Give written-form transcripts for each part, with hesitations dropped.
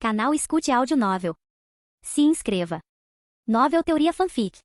Canal Escute Áudio Novel. Se inscreva. Novel Teoria Fanfic.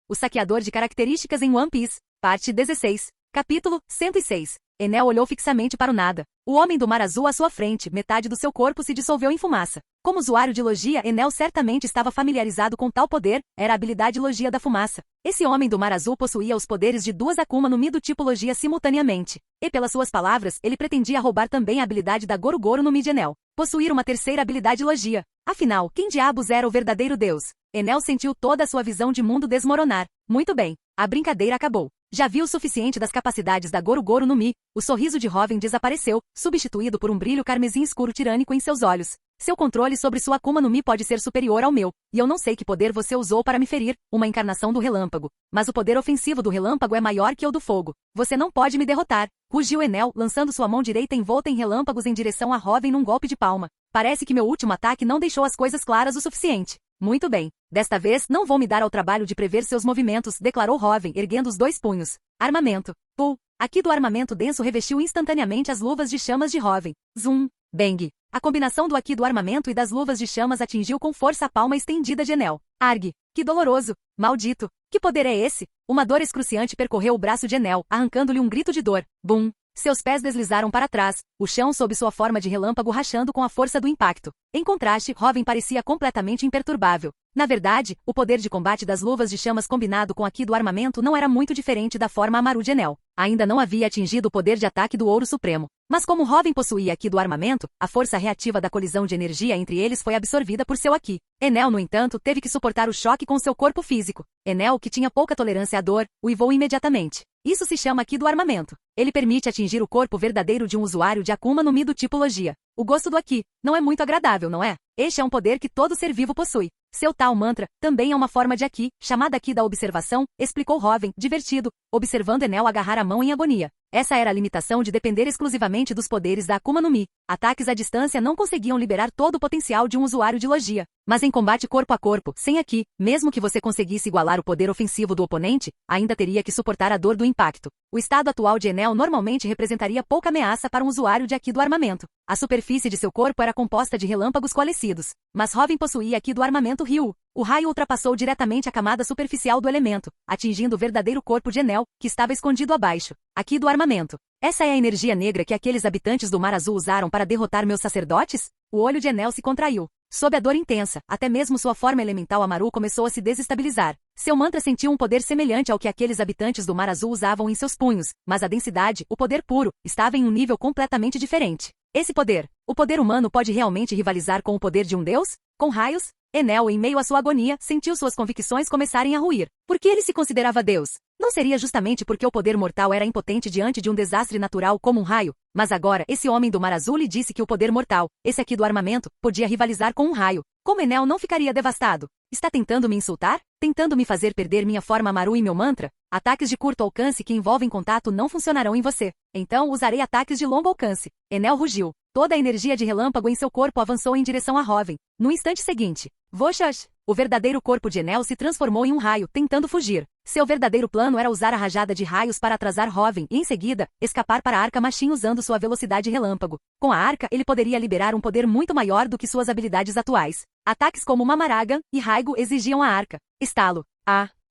O saqueador de características em One Piece, parte 16, capítulo 106. Enel olhou fixamente para o nada. O homem do mar azul à sua frente, metade do seu corpo se dissolveu em fumaça. Como usuário de logia, Enel certamente estava familiarizado com tal poder, era a habilidade logia da fumaça. Esse homem do mar azul possuía os poderes de duas Akuma no Mi do tipo logia simultaneamente. E pelas suas palavras, ele pretendia roubar também a habilidade da Goru Goru no Mi de Enel. Possuir uma terceira habilidade logia. Afinal, quem diabos era o verdadeiro deus? Enel sentiu toda a sua visão de mundo desmoronar. Muito bem, a brincadeira acabou. Já viu o suficiente das capacidades da Goru Goru no Mi. O sorriso de Robin desapareceu, substituído por um brilho carmesim escuro tirânico em seus olhos. Seu controle sobre sua Akuma no Mi pode ser superior ao meu, e eu não sei que poder você usou para me ferir, uma encarnação do relâmpago. Mas o poder ofensivo do relâmpago é maior que o do fogo. Você não pode me derrotar, rugiu Enel, lançando sua mão direita envolta em relâmpagos em direção a Robin num golpe de palma. Parece que meu último ataque não deixou as coisas claras o suficiente. Muito bem. Desta vez, não vou me dar ao trabalho de prever seus movimentos, declarou Robin, erguendo os dois punhos. Armamento. Pull. Aqui do armamento denso revestiu instantaneamente as luvas de chamas de Robin. Zoom. Bang. A combinação do aqui do armamento e das luvas de chamas atingiu com força a palma estendida de Enel. Arg. Que doloroso. Maldito. Que poder é esse? Uma dor excruciante percorreu o braço de Enel, arrancando-lhe um grito de dor. Bum. Seus pés deslizaram para trás, o chão sob sua forma de relâmpago rachando com a força do impacto. Em contraste, Robin parecia completamente imperturbável. Na verdade, o poder de combate das luvas de chamas combinado com aqui do armamento não era muito diferente da forma Amaru de Enel. Ainda não havia atingido o poder de ataque do Ouro Supremo. Mas como Robin possuía aqui do armamento, a força reativa da colisão de energia entre eles foi absorvida por seu aqui. Enel, no entanto, teve que suportar o choque com seu corpo físico. Enel, que tinha pouca tolerância à dor, uivou imediatamente. Isso se chama aqui do armamento. Ele permite atingir o corpo verdadeiro de um usuário de Akuma no Mi do tipo logia. O gosto do aqui não é muito agradável, não é? Este é um poder que todo ser vivo possui. Seu tal mantra também é uma forma de aqui, chamada aqui da observação, explicou Robin, divertido, observando Enel agarrar a mão em agonia. Essa era a limitação de depender exclusivamente dos poderes da Akuma no Mi. Ataques à distância não conseguiam liberar todo o potencial de um usuário de logia. Mas em combate corpo a corpo, sem aqui, mesmo que você conseguisse igualar o poder ofensivo do oponente, ainda teria que suportar a dor do impacto. O estado atual de Enel normalmente representaria pouca ameaça para um usuário de aqui do armamento. A superfície de seu corpo era composta de relâmpagos coalescidos. Mas Robin possuía aqui do armamento Ryu. O raio ultrapassou diretamente a camada superficial do elemento, atingindo o verdadeiro corpo de Enel, que estava escondido abaixo. Aqui do armamento. Essa é a energia negra que aqueles habitantes do Mar Azul usaram para derrotar meus sacerdotes? O olho de Enel se contraiu. Sob a dor intensa, até mesmo sua forma elemental Amaru começou a se desestabilizar. Seu mantra sentiu um poder semelhante ao que aqueles habitantes do Mar Azul usavam em seus punhos, mas a densidade, o poder puro, estava em um nível completamente diferente. Esse poder, o poder humano pode realmente rivalizar com o poder de um deus? Com raios? Enel, em meio à sua agonia, sentiu suas convicções começarem a ruir. Por que ele se considerava Deus? Não seria justamente porque o poder mortal era impotente diante de um desastre natural como um raio? Mas agora, esse homem do Mar Azul lhe disse que o poder mortal, esse aqui do armamento, podia rivalizar com um raio. Como Enel não ficaria devastado? Está tentando me insultar? Tentando me fazer perder minha forma Amaru e meu mantra? Ataques de curto alcance que envolvem contato não funcionarão em você. Então usarei ataques de longo alcance. Enel rugiu. Toda a energia de relâmpago em seu corpo avançou em direção a Robin. No instante seguinte, Voxash! O verdadeiro corpo de Enel se transformou em um raio, tentando fugir. Seu verdadeiro plano era usar a rajada de raios para atrasar Robin e, em seguida, escapar para a Arca Machine usando sua velocidade relâmpago. Com a Arca, ele poderia liberar um poder muito maior do que suas habilidades atuais. Ataques como Mamaragan e Raigo exigiam a Arca. Estalo.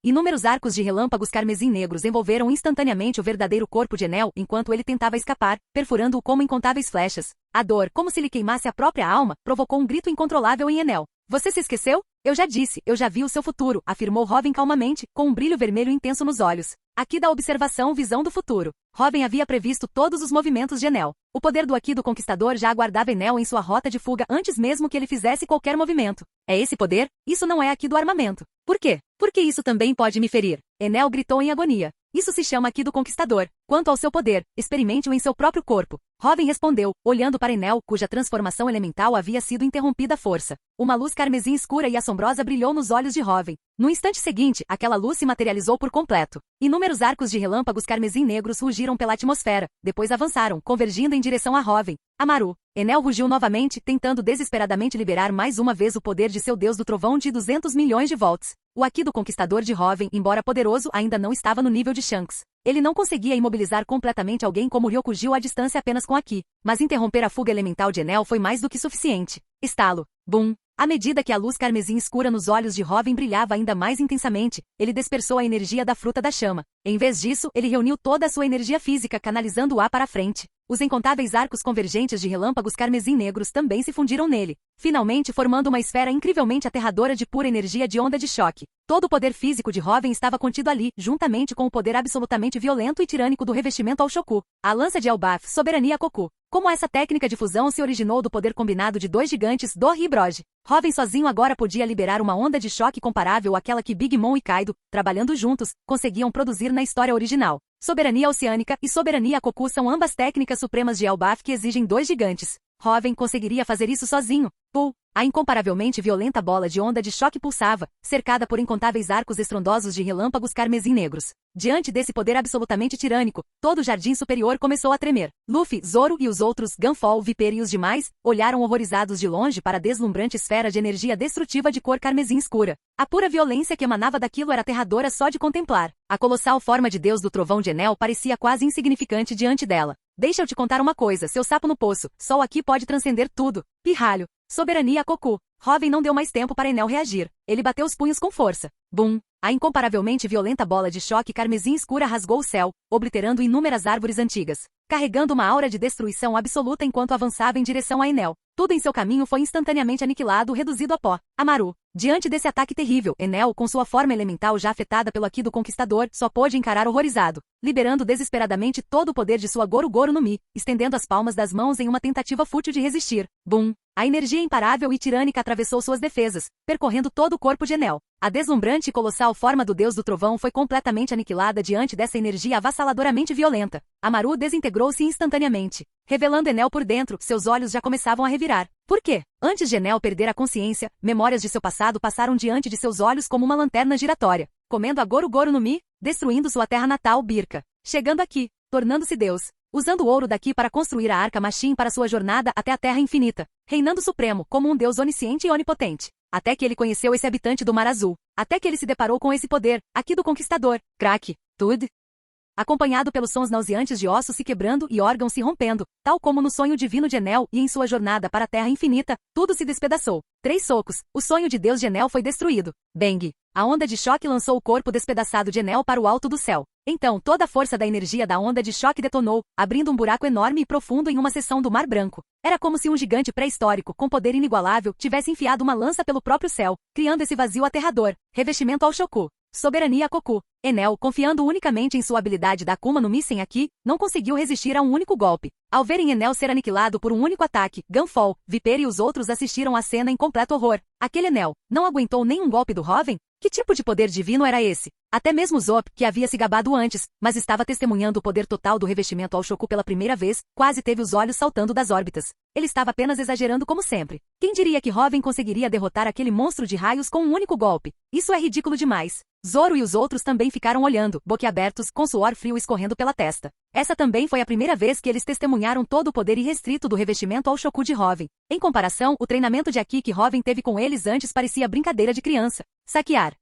Inúmeros arcos de relâmpagos carmesim negros envolveram instantaneamente o verdadeiro corpo de Enel enquanto ele tentava escapar, perfurando-o como incontáveis flechas. A dor, como se lhe queimasse a própria alma, provocou um grito incontrolável em Enel. Você se esqueceu? Eu já disse, eu já vi o seu futuro, afirmou Robin calmamente, com um brilho vermelho intenso nos olhos. Aqui da observação visão do futuro. Robin havia previsto todos os movimentos de Enel. O poder do aqui do conquistador já aguardava Enel em sua rota de fuga antes mesmo que ele fizesse qualquer movimento. É esse poder? Isso não é aqui do armamento. Por quê? Porque isso também pode me ferir. Enel gritou em agonia. Isso se chama aqui do conquistador. Quanto ao seu poder, experimente-o em seu próprio corpo. Robin respondeu, olhando para Enel, cuja transformação elemental havia sido interrompida à força. Uma luz carmesim escura e assombrosa assombrosa brilhou nos olhos de Hoven. No instante seguinte, aquela luz se materializou por completo. Inúmeros arcos de relâmpagos carmesim negros rugiram pela atmosfera, depois avançaram, convergindo em direção a Hoven. Amaru. Enel rugiu novamente, tentando desesperadamente liberar mais uma vez o poder de seu deus do trovão de 200 milhões de volts. O Aqui do Conquistador de Hoven, embora poderoso, ainda não estava no nível de Shanks. Ele não conseguia imobilizar completamente alguém como Ryokugyu à distância apenas com Aqui, mas interromper a fuga elemental de Enel foi mais do que suficiente. Estalo. Bum. À medida que a luz carmesim escura nos olhos de Hoven brilhava ainda mais intensamente, ele dispersou a energia da fruta da chama. Em vez disso, ele reuniu toda a sua energia física canalizando-a para a frente. Os incontáveis arcos convergentes de relâmpagos carmesim negros também se fundiram nele, finalmente formando uma esfera incrivelmente aterradora de pura energia de onda de choque. Todo o poder físico de Hoven estava contido ali, juntamente com o poder absolutamente violento e tirânico do revestimento ao Shoku, a lança de Elbaf, soberania Koku. Como essa técnica de fusão se originou do poder combinado de dois gigantes, Dori e Broj. Hoven sozinho agora podia liberar uma onda de choque comparável àquela que Big Mom e Kaido, trabalhando juntos, conseguiam produzir na história original. Soberania oceânica e soberania Koku são ambas técnicas supremas de Elbaf que exigem dois gigantes. Hoven conseguiria fazer isso sozinho. Pull. A incomparavelmente violenta bola de onda de choque pulsava, cercada por incontáveis arcos estrondosos de relâmpagos carmesim negros. Diante desse poder absolutamente tirânico, todo o jardim superior começou a tremer. Luffy, Zoro e os outros, Gunfall, Viper e os demais, olharam horrorizados de longe para a deslumbrante esfera de energia destrutiva de cor carmesim escura. A pura violência que emanava daquilo era aterradora só de contemplar. A colossal forma de Deus do Trovão de Enel parecia quase insignificante diante dela. Deixa eu te contar uma coisa, seu sapo no poço, só aqui pode transcender tudo. Pirralho. Soberania Koku. Hoven não deu mais tempo para Enel reagir. Ele bateu os punhos com força. Bum! A incomparavelmente violenta bola de choque carmesim escura rasgou o céu, obliterando inúmeras árvores antigas, carregando uma aura de destruição absoluta enquanto avançava em direção a Enel. Tudo em seu caminho foi instantaneamente aniquilado, reduzido a pó. Amaru. Diante desse ataque terrível, Enel, com sua forma elemental já afetada pelo Aqui do Conquistador, só pôde encarar horrorizado, liberando desesperadamente todo o poder de sua Goru Goru no Mi, estendendo as palmas das mãos em uma tentativa fútil de resistir. Bum! A energia imparável e tirânica atravessou suas defesas, percorrendo todo o corpo de Enel. A deslumbrante e colossal forma do Deus do Trovão foi completamente aniquilada diante dessa energia avassaladoramente violenta. Amaru desintegrou-se instantaneamente. Revelando Enel por dentro, seus olhos já começavam a revirar. Por quê? Antes de Enel perder a consciência, memórias de seu passado passaram diante de seus olhos como uma lanterna giratória, comendo a Goru Goru no Mi, destruindo sua terra natal, Birka. Chegando aqui, tornando-se Deus. Usando o ouro daqui para construir a Arca Machine para sua jornada até a Terra Infinita. Reinando supremo, como um Deus onisciente e onipotente. Até que ele conheceu esse habitante do Mar Azul. Até que ele se deparou com esse poder, Aqui do Conquistador. Crack. Tudo. Acompanhado pelos sons nauseantes de ossos se quebrando e órgãos se rompendo, tal como no sonho divino de Enel e em sua jornada para a Terra Infinita, tudo se despedaçou. 3 socos, o sonho de Deus de Enel foi destruído. Bang! A onda de choque lançou o corpo despedaçado de Enel para o alto do céu. Então toda a força da energia da onda de choque detonou, abrindo um buraco enorme e profundo em uma seção do Mar Branco. Era como se um gigante pré-histórico, com poder inigualável, tivesse enfiado uma lança pelo próprio céu, criando esse vazio aterrador. Revestimento ao Shoku. Soberania Koku. Enel, confiando unicamente em sua habilidade da Akuma no Mi sem Aqui, não conseguiu resistir a um único golpe. Ao verem Enel ser aniquilado por um único ataque, Gunfall, Viper e os outros assistiram à cena em completo horror. Aquele Enel não aguentou nenhum golpe do Hoven? Que tipo de poder divino era esse? Até mesmo Zop, que havia se gabado antes, mas estava testemunhando o poder total do revestimento ao Shoku pela primeira vez, quase teve os olhos saltando das órbitas. Ele estava apenas exagerando como sempre. Quem diria que Hoven conseguiria derrotar aquele monstro de raios com um único golpe? Isso é ridículo demais. Zoro e os outros também ficaram olhando, boquiabertos, com suor frio escorrendo pela testa. Essa também foi a primeira vez que eles testemunharam todo o poder irrestrito do revestimento ao Shoku de Hoven. Em comparação, o treinamento de Aqui que Hoven teve com eles antes parecia brincadeira de criança. Saquear.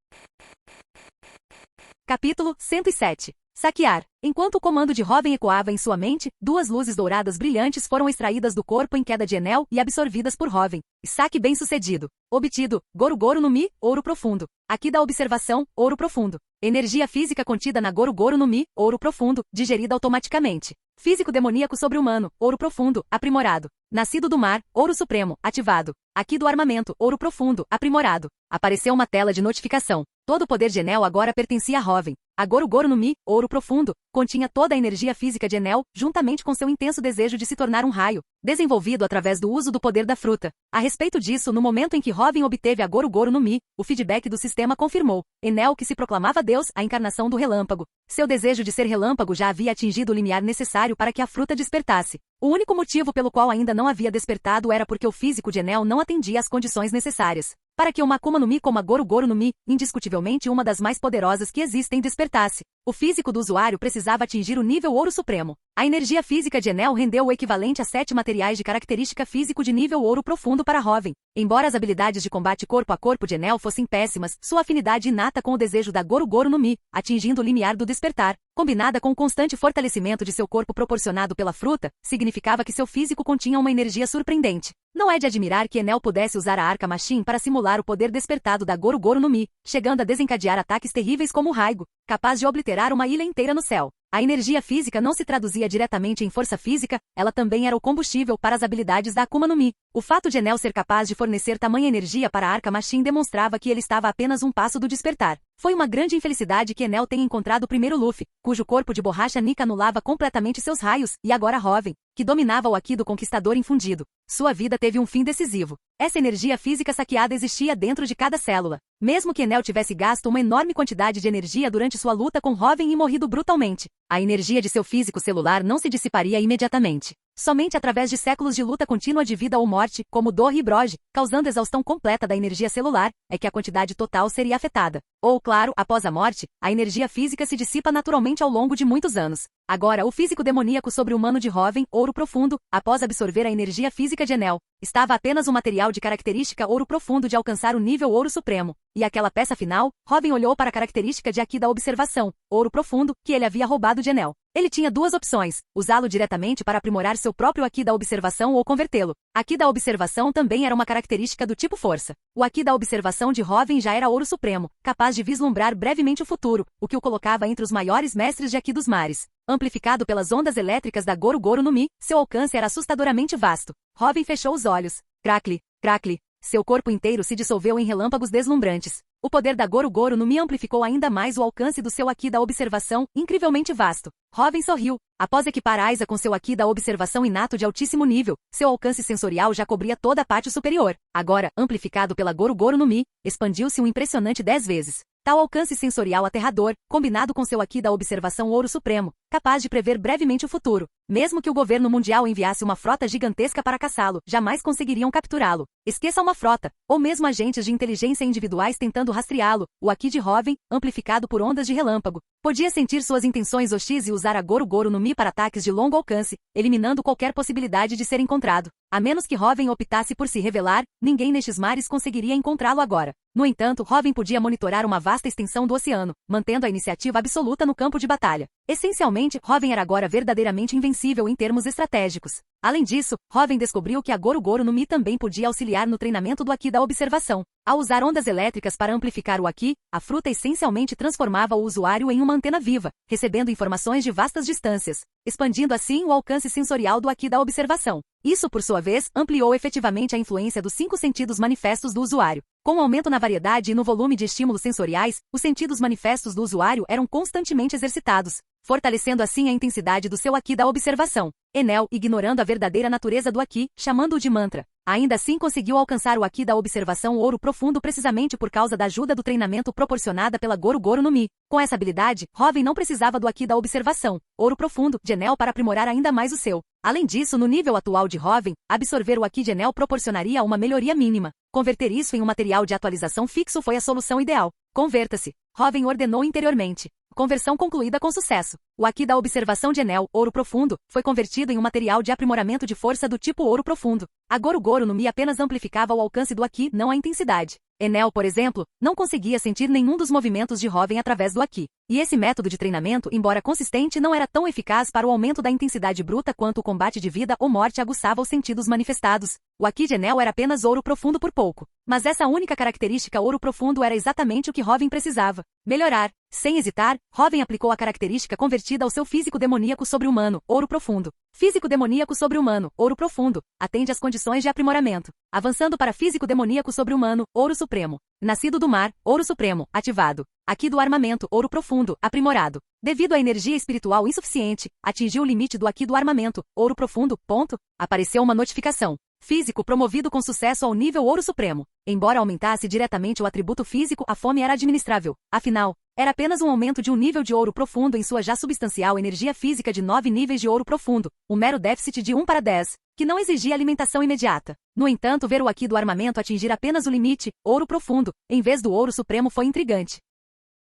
Capítulo 107. Saquear. Enquanto o comando de Hoven ecoava em sua mente, 2 luzes douradas brilhantes foram extraídas do corpo em queda de Enel e absorvidas por Hoven. Saque bem-sucedido. Obtido. Goru Goru no Mi, ouro profundo. Aqui da observação, ouro profundo. Energia física contida na Goru Goru no Mi, ouro profundo, digerida automaticamente. Físico demoníaco sobre-humano, ouro profundo, aprimorado. Nascido do mar, ouro supremo, ativado. Aqui do armamento, ouro profundo, aprimorado. Apareceu uma tela de notificação. Todo o poder de Enel agora pertencia a Hoven. A Goru Goru no Mi, ouro profundo, continha toda a energia física de Enel, juntamente com seu intenso desejo de se tornar um raio, desenvolvido através do uso do poder da fruta. A respeito disso, no momento em que Hoven obteve a Goru Goru no Mi, o feedback do sistema confirmou. Enel, que se proclamava Deus, a encarnação do relâmpago. Seu desejo de ser relâmpago já havia atingido o limiar necessário para que a fruta despertasse. O único motivo pelo qual ainda não havia despertado era porque o físico de Enel não atendia às condições necessárias. para que uma Akuma no Mi como a Goru Goru no Mi, indiscutivelmente uma das mais poderosas que existem, despertasse. O físico do usuário precisava atingir o nível Ouro Supremo. A energia física de Enel rendeu o equivalente a 7 materiais de característica físico de nível Ouro Profundo para Hoven. Embora as habilidades de combate corpo a corpo de Enel fossem péssimas, sua afinidade inata com o desejo da Goru Goru no Mi, atingindo o limiar do despertar, combinada com o constante fortalecimento de seu corpo proporcionado pela fruta, significava que seu físico continha uma energia surpreendente. Não é de admirar que Enel pudesse usar a Arca Machine para simular o poder despertado da Goru Goru no Mi, chegando a desencadear ataques terríveis como o Raigo, capaz de obliterar uma ilha inteira no céu. A energia física não se traduzia diretamente em força física, ela também era o combustível para as habilidades da Akuma no Mi. O fato de Enel ser capaz de fornecer tamanha energia para a Arca Machine demonstrava que ele estava a apenas um passo do despertar. Foi uma grande infelicidade que Enel tenha encontrado o primeiro Luffy, cujo corpo de borracha Nika anulava completamente seus raios, e agora Hoven, que dominava o Aki do Conquistador infundido. Sua vida teve um fim decisivo. Essa energia física saqueada existia dentro de cada célula. Mesmo que Enel tivesse gasto uma enorme quantidade de energia durante sua luta com Hoven e morrido brutalmente, a energia de seu físico celular não se dissiparia imediatamente. Somente através de séculos de luta contínua de vida ou morte, como dor e broge, causando exaustão completa da energia celular, é que a quantidade total seria afetada. Ou, claro, após a morte, a energia física se dissipa naturalmente ao longo de muitos anos. Agora, o físico demoníaco sobre-humano de Hoven, Ouro Profundo, após absorver a energia física de Enel, estava apenas um material de característica Ouro Profundo de alcançar o nível Ouro Supremo. E aquela peça final, Hoven olhou para a característica de Aki da Observação, Ouro Profundo, que ele havia roubado de Enel. Ele tinha duas opções, usá-lo diretamente para aprimorar seu próprio Aki da Observação ou convertê-lo. Aki da Observação também era uma característica do tipo Força. O Aki da Observação de Hoven já era Ouro Supremo, capaz de vislumbrar brevemente o futuro, o que o colocava entre os maiores mestres de Aki dos mares. Amplificado pelas ondas elétricas da Goru Goru no Mi, seu alcance era assustadoramente vasto. Hoven fechou os olhos. Crackle, crackle. Seu corpo inteiro se dissolveu em relâmpagos deslumbrantes. O poder da Goru Goru no Mi amplificou ainda mais o alcance do seu Aki da Observação, incrivelmente vasto. Hoven sorriu. Após equipar Aiza com seu Aki da Observação inato de altíssimo nível, seu alcance sensorial já cobria toda a parte superior. Agora, amplificado pela Goru Goru no Mi, expandiu-se um impressionante 10 vezes. Tal alcance sensorial aterrador, combinado com seu Aki da Observação Ouro Supremo, capaz de prever brevemente o futuro. Mesmo que o governo mundial enviasse uma frota gigantesca para caçá-lo, jamais conseguiriam capturá-lo. Esqueça uma frota, ou mesmo agentes de inteligência individuais tentando rastreá-lo. O Aki de Hoven, amplificado por ondas de relâmpago, podia sentir suas intenções hostis e usar a Goru Goru no Mi para ataques de longo alcance, eliminando qualquer possibilidade de ser encontrado. A menos que Hoven optasse por se revelar, ninguém nestes mares conseguiria encontrá-lo agora. No entanto, Hoven podia monitorar uma vasta extensão do oceano, mantendo a iniciativa absoluta no campo de batalha. Essencialmente, Hoven era agora verdadeiramente invencível em termos estratégicos. Além disso, Hoven descobriu que a Goru Goru no Mi também podia auxiliar no treinamento do Aki da Observação. Ao usar ondas elétricas para amplificar o Aki, a fruta essencialmente transformava o usuário em uma antena viva, recebendo informações de vastas distâncias, expandindo assim o alcance sensorial do Aki da Observação. Isso, por sua vez, ampliou efetivamente a influência dos 5 sentidos manifestos do usuário. Com o aumento na variedade e no volume de estímulos sensoriais, os sentidos manifestos do usuário eram constantemente exercitados, fortalecendo assim a intensidade do seu Aki da Observação. Enel, ignorando a verdadeira natureza do Aki, chamando-o de mantra, ainda assim conseguiu alcançar o Aki da Observação Ouro Profundo precisamente por causa da ajuda do treinamento proporcionada pela Goru Goru no Mi. Com essa habilidade, Hoven não precisava do Aki da Observação, Ouro Profundo, de Enel para aprimorar ainda mais o seu. Além disso, no nível atual de Hoven, absorver o Aki de Enel proporcionaria uma melhoria mínima. Converter isso em um material de atualização fixo foi a solução ideal. Converta-se. Hoven ordenou interiormente. Conversão concluída com sucesso. O Aki da Observação de Enel, Ouro Profundo, foi convertido em um material de aprimoramento de força do tipo Ouro Profundo. A Goru Goru no Mi apenas amplificava o alcance do Aki, não a intensidade. Enel, por exemplo, não conseguia sentir nenhum dos movimentos de Hoven através do Aki. E esse método de treinamento, embora consistente, não era tão eficaz para o aumento da intensidade bruta quanto o combate de vida ou morte aguçava os sentidos manifestados. O Aki de Enel era apenas Ouro Profundo por pouco. Mas essa única característica Ouro Profundo era exatamente o que Hoven precisava. Melhorar. Sem hesitar, Hoven aplicou a característica convertida ao seu físico demoníaco sobre-humano, Ouro Profundo. Físico demoníaco sobre-humano, Ouro Profundo, atende às condições de aprimoramento. Avançando para físico demoníaco sobre-humano, Ouro Supremo. Nascido do mar, Ouro Supremo, ativado. Aki do armamento, Ouro Profundo, aprimorado. Devido à energia espiritual insuficiente, atingiu o limite do Aki do armamento, Ouro Profundo, ponto. Apareceu uma notificação. Físico promovido com sucesso ao nível Ouro Supremo. Embora aumentasse diretamente o atributo físico, a fome era administrável. Afinal, era apenas um aumento de um nível de ouro profundo em sua já substancial energia física de 9 níveis de ouro profundo, um mero déficit de 1 para 10, que não exigia alimentação imediata. No entanto, ver o Aqui do armamento atingir apenas o limite, ouro profundo, em vez do ouro supremo foi intrigante.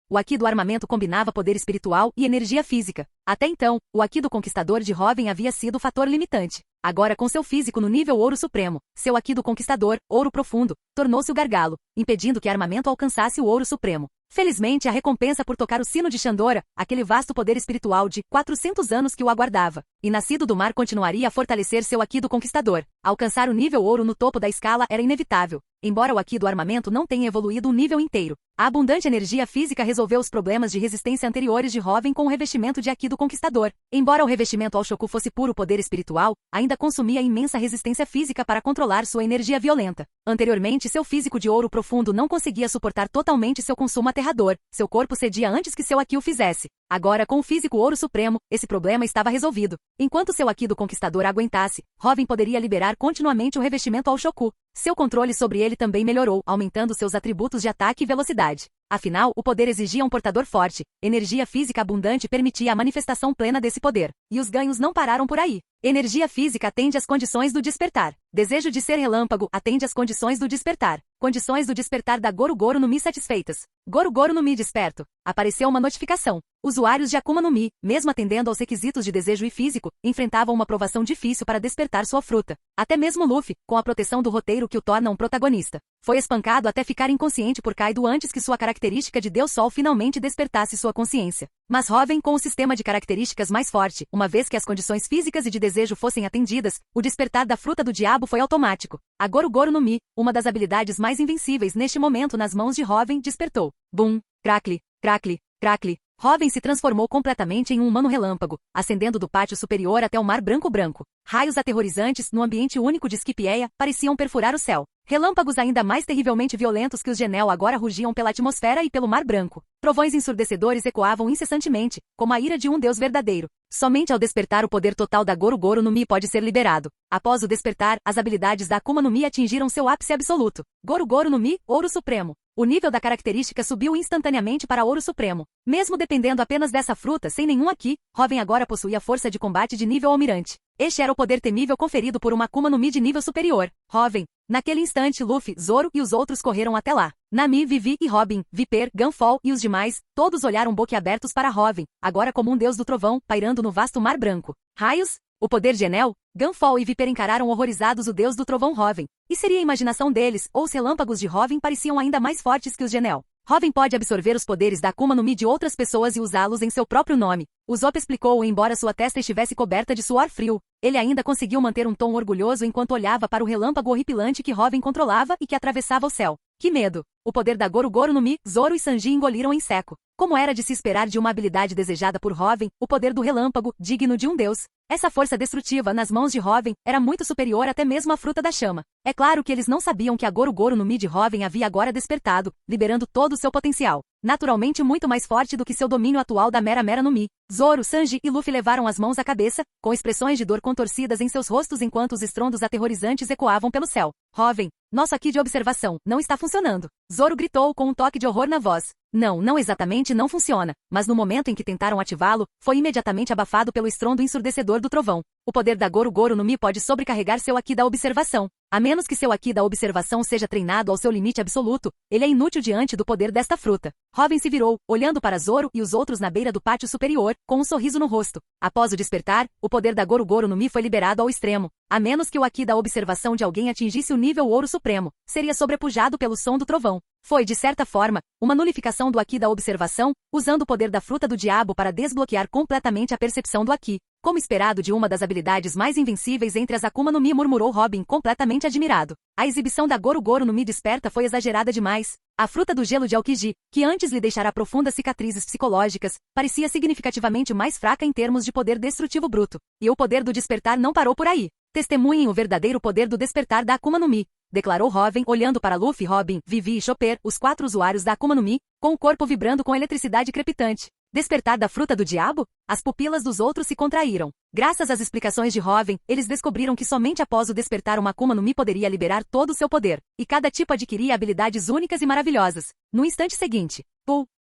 O Aqui do armamento combinava poder espiritual e energia física. Até então, o Aqui do conquistador de Hoven havia sido o fator limitante. Agora, com seu físico no nível Ouro Supremo, seu Aqui do conquistador, Ouro Profundo, tornou-se o gargalo, impedindo que armamento alcançasse o Ouro Supremo. Felizmente, a recompensa por tocar o sino de Shandora, aquele vasto poder espiritual de 400 anos que o aguardava, e nascido do mar continuaria a fortalecer seu Aqui do conquistador. Alcançar o nível ouro no topo da escala era inevitável. Embora o Aqui do armamento não tenha evoluído um nível inteiro, a abundante energia física resolveu os problemas de resistência anteriores de Hoven com o revestimento de Aqui do conquistador. Embora o revestimento ao Shoku fosse puro poder espiritual, ainda consumia imensa resistência física para controlar sua energia violenta. Anteriormente, seu físico de ouro profundo não conseguia suportar totalmente seu consumo aterrador. Seu corpo cedia antes que seu Aqui o fizesse. Agora, com o físico Ouro Supremo, esse problema estava resolvido. Enquanto seu Aqui do conquistador aguentasse, Hoven poderia liberar continuamente o revestimento ao Shoku. Seu controle sobre ele também melhorou, aumentando seus atributos de ataque e velocidade. Afinal, o poder exigia um portador forte. Energia física abundante permitia a manifestação plena desse poder. E os ganhos não pararam por aí. Energia física atende às condições do despertar. Desejo de ser relâmpago atende às condições do despertar. Condições do despertar da Goru Goru no Mi satisfeitas. Goru Goru no Mi desperto. Apareceu uma notificação. Usuários de Akuma no Mi, mesmo atendendo aos requisitos de desejo e físico, enfrentavam uma provação difícil para despertar sua fruta. Até mesmo Luffy, com a proteção do roteiro que o torna um protagonista, foi espancado até ficar inconsciente por Kaido antes que sua característica de Deus Sol finalmente despertasse sua consciência. Mas Hoven com o sistema de características mais forte, uma vez que as condições físicas e de desejo fossem atendidas, o despertar da fruta do diabo foi automático. A Goru Goru no Mi, uma das habilidades mais invencíveis neste momento nas mãos de Hoven, despertou. Boom, crackle, crackle, crackle. Hoven se transformou completamente em um humano relâmpago, ascendendo do pátio superior até o mar branco-branco. Raios aterrorizantes, no ambiente único de Skipieia, pareciam perfurar o céu. Relâmpagos ainda mais terrivelmente violentos que os Genel agora rugiam pela atmosfera e pelo mar branco. Trovões ensurdecedores ecoavam incessantemente, como a ira de um deus verdadeiro. Somente ao despertar o poder total da Goru Goru no Mi pode ser liberado. Após o despertar, as habilidades da Akuma no Mi atingiram seu ápice absoluto. Goru Goru no Mi, Ouro Supremo. O nível da característica subiu instantaneamente para Ouro Supremo. Mesmo dependendo apenas dessa fruta sem nenhum Aqui, Hoven agora possuía força de combate de nível almirante. Este era o poder temível conferido por uma Akuma no Mi de nível superior. Hoven. Naquele instante, Luffy, Zoro e os outros correram até lá. Nami, Vivi e Robin, Viper, Gunfall e os demais, todos olharam boquiabertos para Hoven, agora como um deus do trovão, pairando no vasto mar branco. Raios? O poder de Enel? Gunfall e Viper encararam horrorizados o deus do trovão Hoven. E seria a imaginação deles, ou os relâmpagos de Hoven pareciam ainda mais fortes que os de Enel. Hoven pode absorver os poderes da Akuma no Mi de outras pessoas e usá-los em seu próprio nome. Usopp explicou, embora sua testa estivesse coberta de suor frio, ele ainda conseguiu manter um tom orgulhoso enquanto olhava para o relâmpago horripilante que Hoven controlava e que atravessava o céu. Que medo! O poder da Goru Goru no Mi, Zoro e Sanji engoliram em seco. Como era de se esperar de uma habilidade desejada por Hoven, o poder do relâmpago, digno de um deus. Essa força destrutiva nas mãos de Hoven era muito superior até mesmo à fruta da chama. É claro que eles não sabiam que a Goru Goru no Mi de Hoven havia agora despertado, liberando todo o seu potencial. Naturalmente muito mais forte do que seu domínio atual da Mera Mera no Mi. Zoro, Sanji e Luffy levaram as mãos à cabeça, com expressões de dor contorcidas em seus rostos enquanto os estrondos aterrorizantes ecoavam pelo céu. Hoven, nosso Aqui de observação, não está funcionando. Zoro gritou com um toque de horror na voz. Não exatamente não funciona, mas no momento em que tentaram ativá-lo, foi imediatamente abafado pelo estrondo ensurdecedor do trovão. O poder da Goru Goru no Mi pode sobrecarregar seu Aqui da observação. A menos que seu Aqui da observação seja treinado ao seu limite absoluto, ele é inútil diante do poder desta fruta. Hoven se virou, olhando para Zoro e os outros na beira do pátio superior, com um sorriso no rosto. Após o despertar, o poder da Goru Goru no Mi foi liberado ao extremo. A menos que o Aqui da observação de alguém atingisse o nível Ouro Supremo, seria sobrepujado pelo som do trovão. Foi, de certa forma, uma nulificação do Aqui da observação, usando o poder da fruta do diabo para desbloquear completamente a percepção do Aqui. Como esperado de uma das habilidades mais invencíveis entre as Akuma no Mi, murmurou Robin, completamente admirado. A exibição da Goru Goru no Mi desperta foi exagerada demais. A fruta do gelo de Aokiji, que antes lhe deixara profundas cicatrizes psicológicas, parecia significativamente mais fraca em termos de poder destrutivo bruto. E o poder do despertar não parou por aí. Testemunhem o verdadeiro poder do despertar da Akuma no Mi, declarou Hoven, olhando para Luffy, Robin, Vivi e Chopper, os 4 usuários da Akuma no Mi, com o corpo vibrando com eletricidade crepitante. Despertar da fruta do diabo? As pupilas dos outros se contraíram. Graças às explicações de Hoven, eles descobriram que somente após o despertar uma Akuma no Mi poderia liberar todo o seu poder, e cada tipo adquiria habilidades únicas e maravilhosas. No instante seguinte,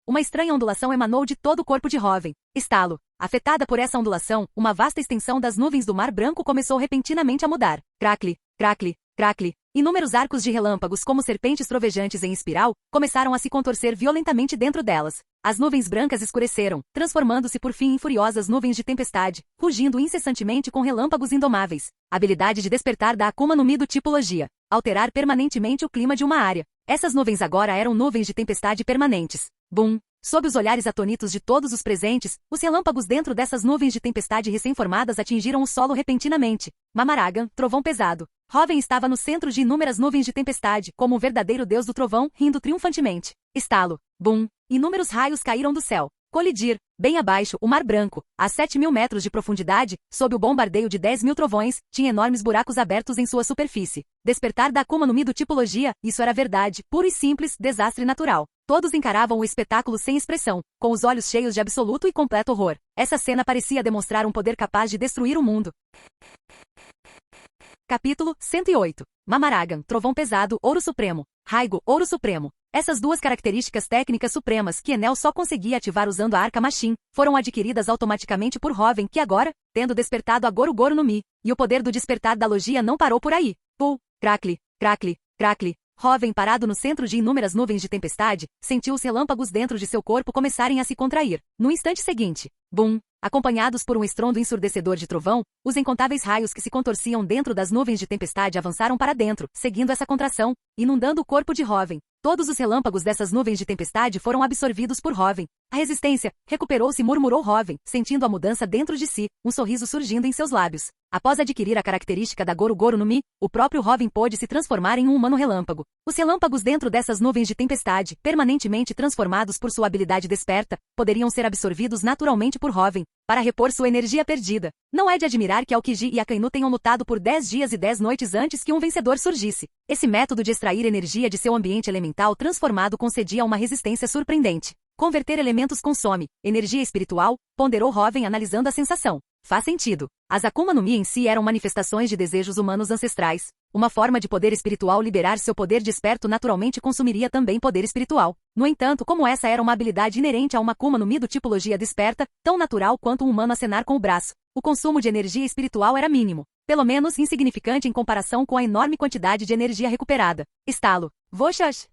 uma estranha ondulação emanou de todo o corpo de Hoven. Estalo. Afetada por essa ondulação, uma vasta extensão das nuvens do Mar Branco começou repentinamente a mudar. Cracle, cracle, cracle. Inúmeros arcos de relâmpagos como serpentes trovejantes em espiral, começaram a se contorcer violentamente dentro delas. As nuvens brancas escureceram, transformando-se por fim em furiosas nuvens de tempestade, rugindo incessantemente com relâmpagos indomáveis. Habilidade de despertar da Akuma no Mi do tipo Logia. Alterar permanentemente o clima de uma área. Essas nuvens agora eram nuvens de tempestade permanentes. Bum! Sob os olhares atônitos de todos os presentes, os relâmpagos dentro dessas nuvens de tempestade recém-formadas atingiram o solo repentinamente. Mamaragan, trovão pesado. Hoven estava no centro de inúmeras nuvens de tempestade, como o verdadeiro deus do trovão, rindo triunfantemente. Estalo. Bum! Inúmeros raios caíram do céu. Colidir, bem abaixo, o Mar Branco, a 7.000 metros de profundidade, sob o bombardeio de 10.000 trovões, tinha enormes buracos abertos em sua superfície. Despertar da Akuma no Mi do tipo Logia, isso era verdade, puro e simples, desastre natural. Todos encaravam o espetáculo sem expressão, com os olhos cheios de absoluto e completo horror. Essa cena parecia demonstrar um poder capaz de destruir o mundo. Capítulo 108. Mamaragan, trovão pesado, ouro supremo. Raigo, ouro supremo. Essas duas características técnicas supremas que Enel só conseguia ativar usando a Arca Machine, foram adquiridas automaticamente por Hoven, que agora, tendo despertado a Goru-Goru no Mi, e o poder do despertar da Logia não parou por aí. Cracle, cracle, cracle. Hoven, parado no centro de inúmeras nuvens de tempestade, sentiu os relâmpagos dentro de seu corpo começarem a se contrair. No instante seguinte, bum! Acompanhados por um estrondo ensurdecedor de trovão, os incontáveis raios que se contorciam dentro das nuvens de tempestade avançaram para dentro, seguindo essa contração, inundando o corpo de Hoven. Todos os relâmpagos dessas nuvens de tempestade foram absorvidos por Hoven. A resistência recuperou-se, murmurou Hoven, sentindo a mudança dentro de si, um sorriso surgindo em seus lábios. Após adquirir a característica da Goru-Goru no Mi, o próprio Hoven pôde se transformar em um humano relâmpago. Os relâmpagos dentro dessas nuvens de tempestade, permanentemente transformados por sua habilidade desperta, poderiam ser absorvidos naturalmente por Hoven, para repor sua energia perdida. Não é de admirar que Aokiji e Akainu tenham lutado por 10 dias e 10 noites antes que um vencedor surgisse. Esse método de extrair energia de seu ambiente elemental transformado concedia uma resistência surpreendente. Converter elementos consome energia espiritual, ponderou Hoven analisando a sensação. Faz sentido. As Akuma no Mi em si eram manifestações de desejos humanos ancestrais. Uma forma de poder espiritual liberar seu poder desperto naturalmente consumiria também poder espiritual. No entanto, como essa era uma habilidade inerente a uma Akuma no Mi do tipo Logia desperta, tão natural quanto um humano acenar com o braço, o consumo de energia espiritual era mínimo. Pelo menos insignificante em comparação com a enorme quantidade de energia recuperada. Estalo. Voxas!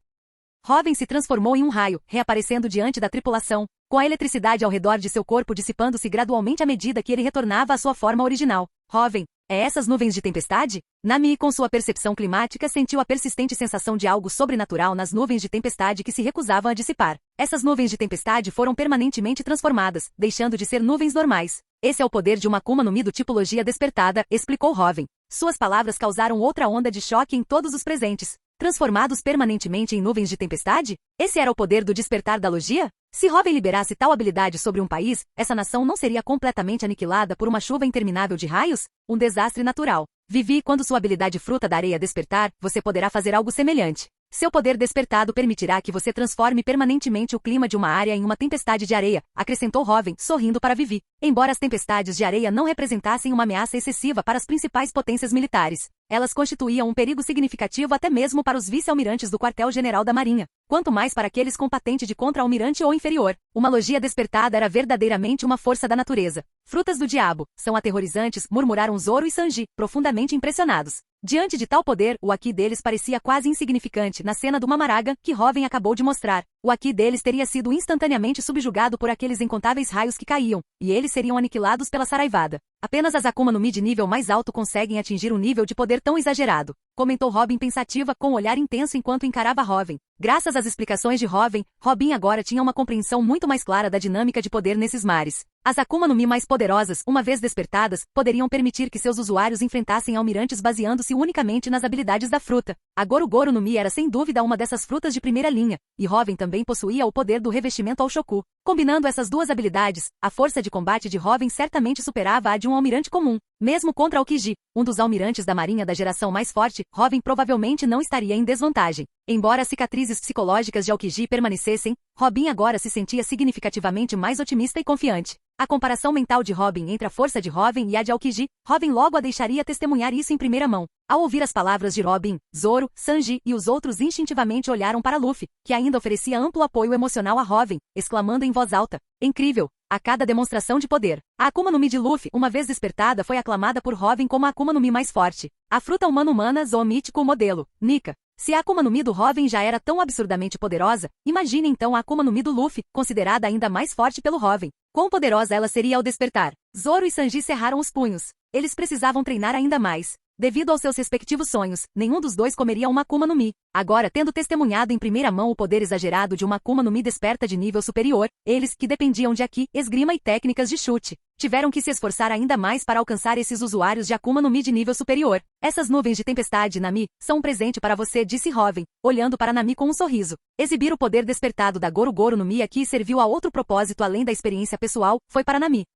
Hoven se transformou em um raio, reaparecendo diante da tripulação, com a eletricidade ao redor de seu corpo dissipando-se gradualmente à medida que ele retornava à sua forma original. Hoven, é essas nuvens de tempestade? Nami, com sua percepção climática, sentiu a persistente sensação de algo sobrenatural nas nuvens de tempestade que se recusavam a dissipar. Essas nuvens de tempestade foram permanentemente transformadas, deixando de ser nuvens normais. Esse é o poder de uma Akuma no Mi do tipo Logia despertada, explicou Hoven. Suas palavras causaram outra onda de choque em todos os presentes. Transformados permanentemente em nuvens de tempestade? Esse era o poder do despertar da Logia? Se Hoven liberasse tal habilidade sobre um país, essa nação não seria completamente aniquilada por uma chuva interminável de raios? Um desastre natural. Vivi, quando sua habilidade fruta da areia despertar, você poderá fazer algo semelhante. Seu poder despertado permitirá que você transforme permanentemente o clima de uma área em uma tempestade de areia, acrescentou Hoven, sorrindo para Vivi. Embora as tempestades de areia não representassem uma ameaça excessiva para as principais potências militares, elas constituíam um perigo significativo até mesmo para os vice-almirantes do quartel-general da Marinha, quanto mais para aqueles com patente de contra-almirante ou inferior. Uma Logia despertada era verdadeiramente uma força da natureza. Frutas do diabo, são aterrorizantes, murmuraram Zoro e Sanji, profundamente impressionados. Diante de tal poder, o Haki deles parecia quase insignificante na cena do Mamaraga, que Hoven acabou de mostrar. O Haki deles teria sido instantaneamente subjugado por aqueles incontáveis raios que caíam, e eles seriam aniquilados pela saraivada. Apenas as Akuma no Mi de nível mais alto conseguem atingir um nível de poder tão exagerado, comentou Robin pensativa com um olhar intenso enquanto encarava Hoven. Graças às explicações de Hoven, Robin agora tinha uma compreensão muito mais clara da dinâmica de poder nesses mares. As Akuma no Mi mais poderosas, uma vez despertadas, poderiam permitir que seus usuários enfrentassem almirantes baseando-se unicamente nas habilidades da fruta. A Goru-Goru no Mi era sem dúvida uma dessas frutas de primeira linha, e Hoven também também possuía o poder do revestimento ao Shoku. Combinando essas duas habilidades, a força de combate de Robin certamente superava a de um almirante comum. Mesmo contra Aokiji, um dos almirantes da marinha da geração mais forte, Robin provavelmente não estaria em desvantagem. Embora as cicatrizes psicológicas de Aokiji permanecessem, Robin agora se sentia significativamente mais otimista e confiante. A comparação mental de Robin entre a força de Robin e a de Aokiji, Robin logo a deixaria testemunhar isso em primeira mão. Ao ouvir as palavras de Robin, Zoro, Sanji e os outros instintivamente olharam para Luffy, que ainda oferecia amplo apoio emocional a Robin, exclamando em voz alta: incrível! A cada demonstração de poder. A Akuma no Mi de Luffy, uma vez despertada, foi aclamada por Robin como a Akuma no Mi mais forte. A fruta humana Zou mítico modelo, Nika. Se a Akuma no Mi do Robin já era tão absurdamente poderosa, imagine então a Akuma no Mi do Luffy, considerada ainda mais forte pelo Robin. Quão poderosa ela seria ao despertar. Zoro e Sanji cerraram os punhos. Eles precisavam treinar ainda mais. Devido aos seus respectivos sonhos, nenhum dos dois comeria uma Akuma no Mi. Agora, tendo testemunhado em primeira mão o poder exagerado de uma Akuma no Mi desperta de nível superior, eles, que dependiam de Haki, esgrima e técnicas de chute, tiveram que se esforçar ainda mais para alcançar esses usuários de Akuma no Mi de nível superior. Essas nuvens de tempestade, Nami, são um presente para você, disse Robin, olhando para Nami com um sorriso. Exibir o poder despertado da Goro Goro no Mi aqui serviu a outro propósito além da experiência pessoal, foi para Nami.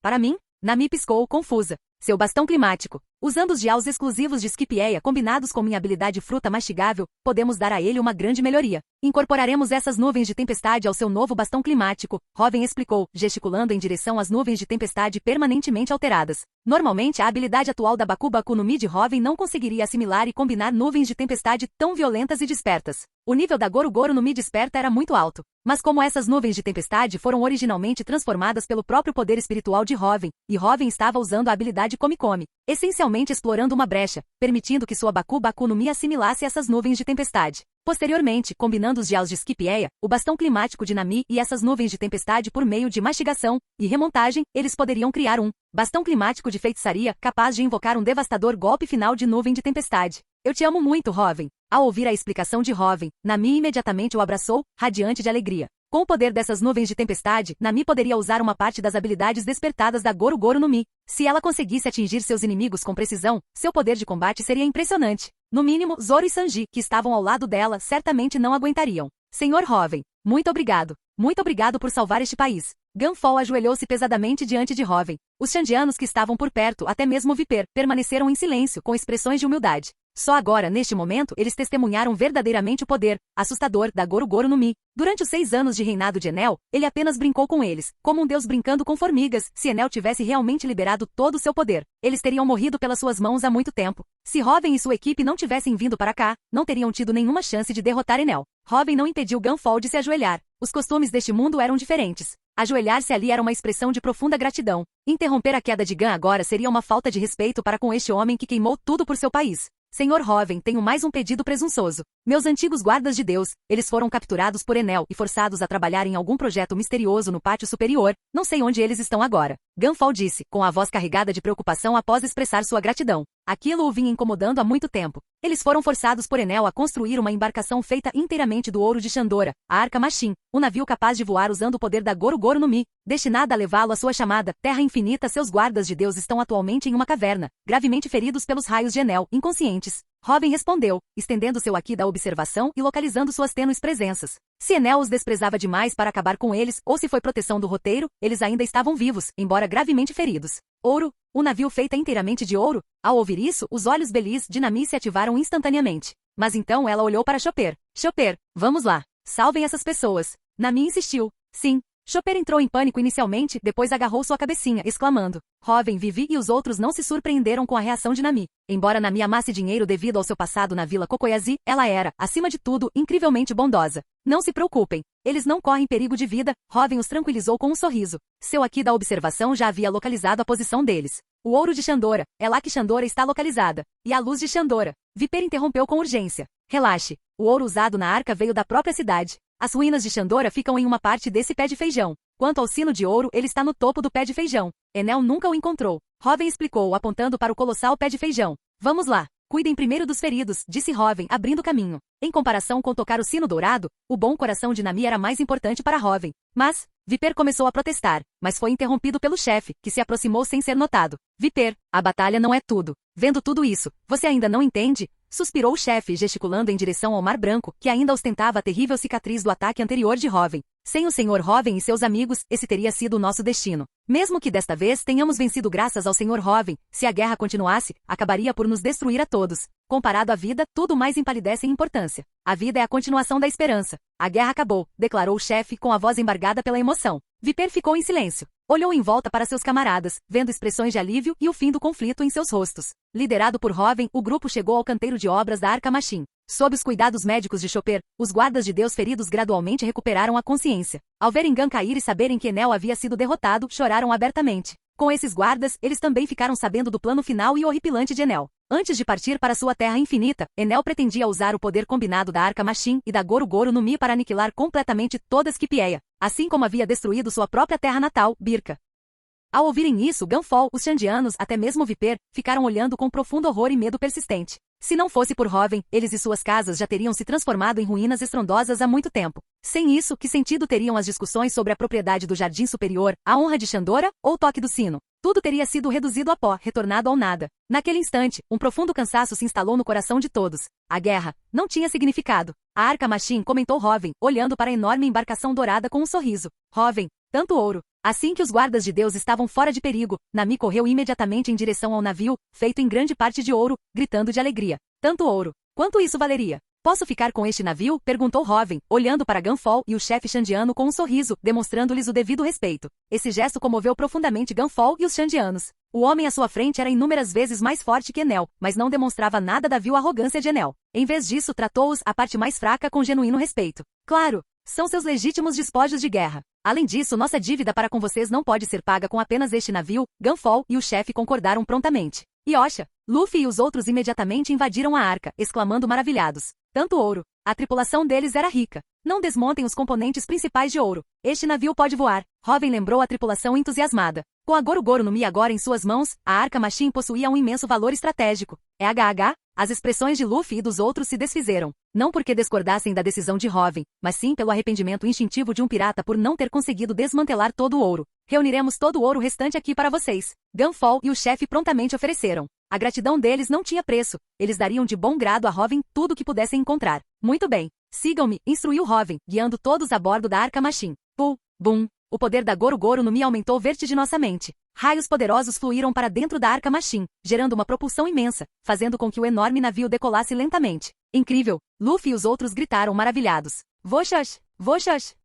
Para mim? Nami piscou, confusa. Seu bastão climático. Usando os dials exclusivos de Skipieia combinados com minha habilidade fruta mastigável, podemos dar a ele uma grande melhoria. Incorporaremos essas nuvens de tempestade ao seu novo bastão climático, Robin explicou, gesticulando em direção às nuvens de tempestade permanentemente alteradas. Normalmente a habilidade atual da Baku Baku no Mi de Robin não conseguiria assimilar e combinar nuvens de tempestade tão violentas e despertas. O nível da Goro Goro no Mi desperta era muito alto. Mas como essas nuvens de tempestade foram originalmente transformadas pelo próprio poder espiritual de Robin, e Robin estava usando a habilidade Komi Komi, essencialmente explorando uma brecha, permitindo que sua Baku Baku no Mi assimilasse essas nuvens de tempestade. Posteriormente, combinando os dials de Skipieia, o bastão climático de Nami e essas nuvens de tempestade por meio de mastigação e remontagem, eles poderiam criar um bastão climático de feitiçaria capaz de invocar um devastador golpe final de nuvem de tempestade. Eu te amo muito, Robin. Ao ouvir a explicação de Robin, Nami imediatamente o abraçou, radiante de alegria. Com o poder dessas nuvens de tempestade, Nami poderia usar uma parte das habilidades despertadas da Goro Goro no Mi. Se ela conseguisse atingir seus inimigos com precisão, seu poder de combate seria impressionante. No mínimo, Zoro e Sanji, que estavam ao lado dela, certamente não aguentariam. Senhor Robin, muito obrigado. Muito obrigado por salvar este país. Gunfall ajoelhou-se pesadamente diante de Robin. Os Shandianos que estavam por perto, até mesmo Viper, permaneceram em silêncio, com expressões de humildade. Só agora, neste momento, eles testemunharam verdadeiramente o poder, assustador, da Goro Goro no Mi. Durante os 6 anos de reinado de Enel, ele apenas brincou com eles, como um deus brincando com formigas. Se Enel tivesse realmente liberado todo o seu poder, eles teriam morrido pelas suas mãos há muito tempo. Se Robin e sua equipe não tivessem vindo para cá, não teriam tido nenhuma chance de derrotar Enel. Robin não impediu Gunfall de se ajoelhar. Os costumes deste mundo eram diferentes. Ajoelhar-se ali era uma expressão de profunda gratidão. Interromper a queda de Gun agora seria uma falta de respeito para com este homem que queimou tudo por seu país. Senhor Robin, tenho mais um pedido presunçoso. Meus antigos guardas de Deus, eles foram capturados por Enel e forçados a trabalhar em algum projeto misterioso no pátio superior. Não sei onde eles estão agora. Gunfall disse, com a voz carregada de preocupação após expressar sua gratidão. Aquilo o vinha incomodando há muito tempo. Eles foram forçados por Enel a construir uma embarcação feita inteiramente do ouro de Shandora, a Arca Machine, um navio capaz de voar usando o poder da Goro Goro no Mi, destinada a levá-lo à sua chamada Terra Infinita. Seus guardas de Deus estão atualmente em uma caverna, gravemente feridos pelos raios de Enel, inconscientes. Robin respondeu, estendendo seu Haki da observação e localizando suas tênues presenças. Se Enel os desprezava demais para acabar com eles, ou se foi proteção do roteiro, eles ainda estavam vivos, embora gravemente feridos. Ouro? Um navio feito inteiramente de ouro? Ao ouvir isso, os olhos belis de Nami se ativaram instantaneamente. Mas então ela olhou para Chopper. Chopper, vamos lá. Salvem essas pessoas. Nami insistiu. Sim. Chopper entrou em pânico inicialmente, depois agarrou sua cabecinha, exclamando. Robin, Vivi e os outros não se surpreenderam com a reação de Nami. Embora Nami amasse dinheiro devido ao seu passado na Vila Kokoyazi, ela era, acima de tudo, incrivelmente bondosa. Não se preocupem. Eles não correm perigo de vida, Robin os tranquilizou com um sorriso. Seu Haki da observação já havia localizado a posição deles. O ouro de Shandora, é lá que Shandora está localizada. E a luz de Shandora. Viper interrompeu com urgência. Relaxe. O ouro usado na arca veio da própria cidade. As ruínas de Shandora ficam em uma parte desse pé de feijão. Quanto ao sino de ouro, ele está no topo do pé de feijão. Enel nunca o encontrou. Robin explicou, apontando para o colossal pé de feijão. Vamos lá. Cuidem primeiro dos feridos, disse Robin, abrindo caminho. Em comparação com tocar o sino dourado, o bom coração de Nami era mais importante para Robin. Mas, Viper começou a protestar, mas foi interrompido pelo chefe, que se aproximou sem ser notado. Viper, a batalha não é tudo. Vendo tudo isso, você ainda não entende? Suspirou o chefe, gesticulando em direção ao Mar Branco, que ainda ostentava a terrível cicatriz do ataque anterior de Hoven. Sem o Sr. Hoven e seus amigos, esse teria sido o nosso destino. Mesmo que desta vez tenhamos vencido graças ao Sr. Hoven, se a guerra continuasse, acabaria por nos destruir a todos. Comparado à vida, tudo mais empalidece em importância. A vida é a continuação da esperança. A guerra acabou, declarou o chefe com a voz embargada pela emoção. Viper ficou em silêncio. Olhou em volta para seus camaradas, vendo expressões de alívio e o fim do conflito em seus rostos. Liderado por Hoven, o grupo chegou ao canteiro de obras da Arca Machine. Sob os cuidados médicos de Chopper, os guardas de Deus feridos gradualmente recuperaram a consciência. Ao verem Gun cair e saberem que Enel havia sido derrotado, choraram abertamente. Com esses guardas, eles também ficaram sabendo do plano final e horripilante de Enel. Antes de partir para sua terra infinita, Enel pretendia usar o poder combinado da Arca Machine e da Goro Goro no Mi para aniquilar completamente todas Kipieia, assim como havia destruído sua própria terra natal, Birka. Ao ouvirem isso, Gunfall, os Xandianos, até mesmo Viper, ficaram olhando com profundo horror e medo persistente. Se não fosse por Hoven, eles e suas casas já teriam se transformado em ruínas estrondosas há muito tempo. Sem isso, que sentido teriam as discussões sobre a propriedade do Jardim Superior, a honra de Xandora, ou o toque do sino? Tudo teria sido reduzido a pó, retornado ao nada. Naquele instante, um profundo cansaço se instalou no coração de todos. A guerra não tinha significado. A Arca Machine, comentou Hoven, olhando para a enorme embarcação dourada com um sorriso. Hoven, tanto ouro. Assim que os guardas de Deus estavam fora de perigo, Nami correu imediatamente em direção ao navio, feito em grande parte de ouro, gritando de alegria. Tanto ouro. Quanto isso valeria? Posso ficar com este navio? Perguntou Hoven, olhando para Gunfall e o chefe Xandiano com um sorriso, demonstrando-lhes o devido respeito. Esse gesto comoveu profundamente Gunfall e os Xandianos. O homem à sua frente era inúmeras vezes mais forte que Enel, mas não demonstrava nada da vil arrogância de Enel. Em vez disso, tratou-os, a parte mais fraca, com genuíno respeito. Claro, são seus legítimos despojos de guerra. Além disso, nossa dívida para com vocês não pode ser paga com apenas este navio. Gunfall e o chefe concordaram prontamente. Yosha, Luffy e os outros imediatamente invadiram a arca, exclamando maravilhados. Tanto ouro. A tripulação deles era rica. Não desmontem os componentes principais de ouro. Este navio pode voar. Hoven lembrou a tripulação entusiasmada. Com a Goro Goro no Mi agora em suas mãos, a Arca Machine possuía um imenso valor estratégico. As expressões de Luffy e dos outros se desfizeram. Não porque discordassem da decisão de Hoven, mas sim pelo arrependimento instintivo de um pirata por não ter conseguido desmantelar todo o ouro. Reuniremos todo o ouro restante aqui para vocês. Gunfall e o chefe prontamente ofereceram. A gratidão deles não tinha preço. Eles dariam de bom grado a Hoven tudo o que pudessem encontrar. Muito bem. Sigam-me, instruiu Hoven, guiando todos a bordo da Arca Machine. Bum. O poder da Goro Goro no Mi aumentou vertiginosamente. Raios poderosos fluíram para dentro da Arca Machine, gerando uma propulsão imensa, fazendo com que o enorme navio decolasse lentamente. Incrível! Luffy e os outros gritaram maravilhados. Voxas!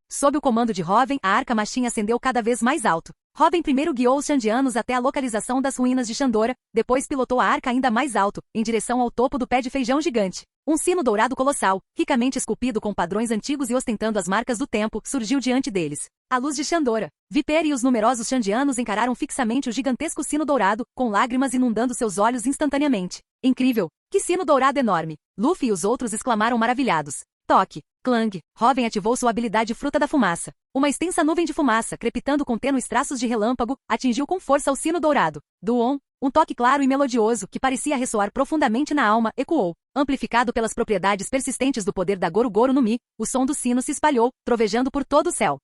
Sob o comando de Hoven, a Arca Machine ascendeu cada vez mais alto. Hoven primeiro guiou os Xandianos até a localização das ruínas de Xandora, depois pilotou a arca ainda mais alto, em direção ao topo do pé de feijão gigante. Um sino dourado colossal, ricamente esculpido com padrões antigos e ostentando as marcas do tempo, surgiu diante deles. À luz de Xandora, Viper e os numerosos Xandianos encararam fixamente o gigantesco sino dourado, com lágrimas inundando seus olhos instantaneamente. Incrível! Que sino dourado enorme! Luffy e os outros exclamaram maravilhados. Toque! Clang! Hoven ativou sua habilidade Fruta da Fumaça. Uma extensa nuvem de fumaça, crepitando com tênues traços de relâmpago, atingiu com força o sino dourado. Duon, um toque claro e melodioso, que parecia ressoar profundamente na alma, ecoou. Amplificado pelas propriedades persistentes do poder da Goro Goro no Mi, o som do sino se espalhou, trovejando por todo o céu.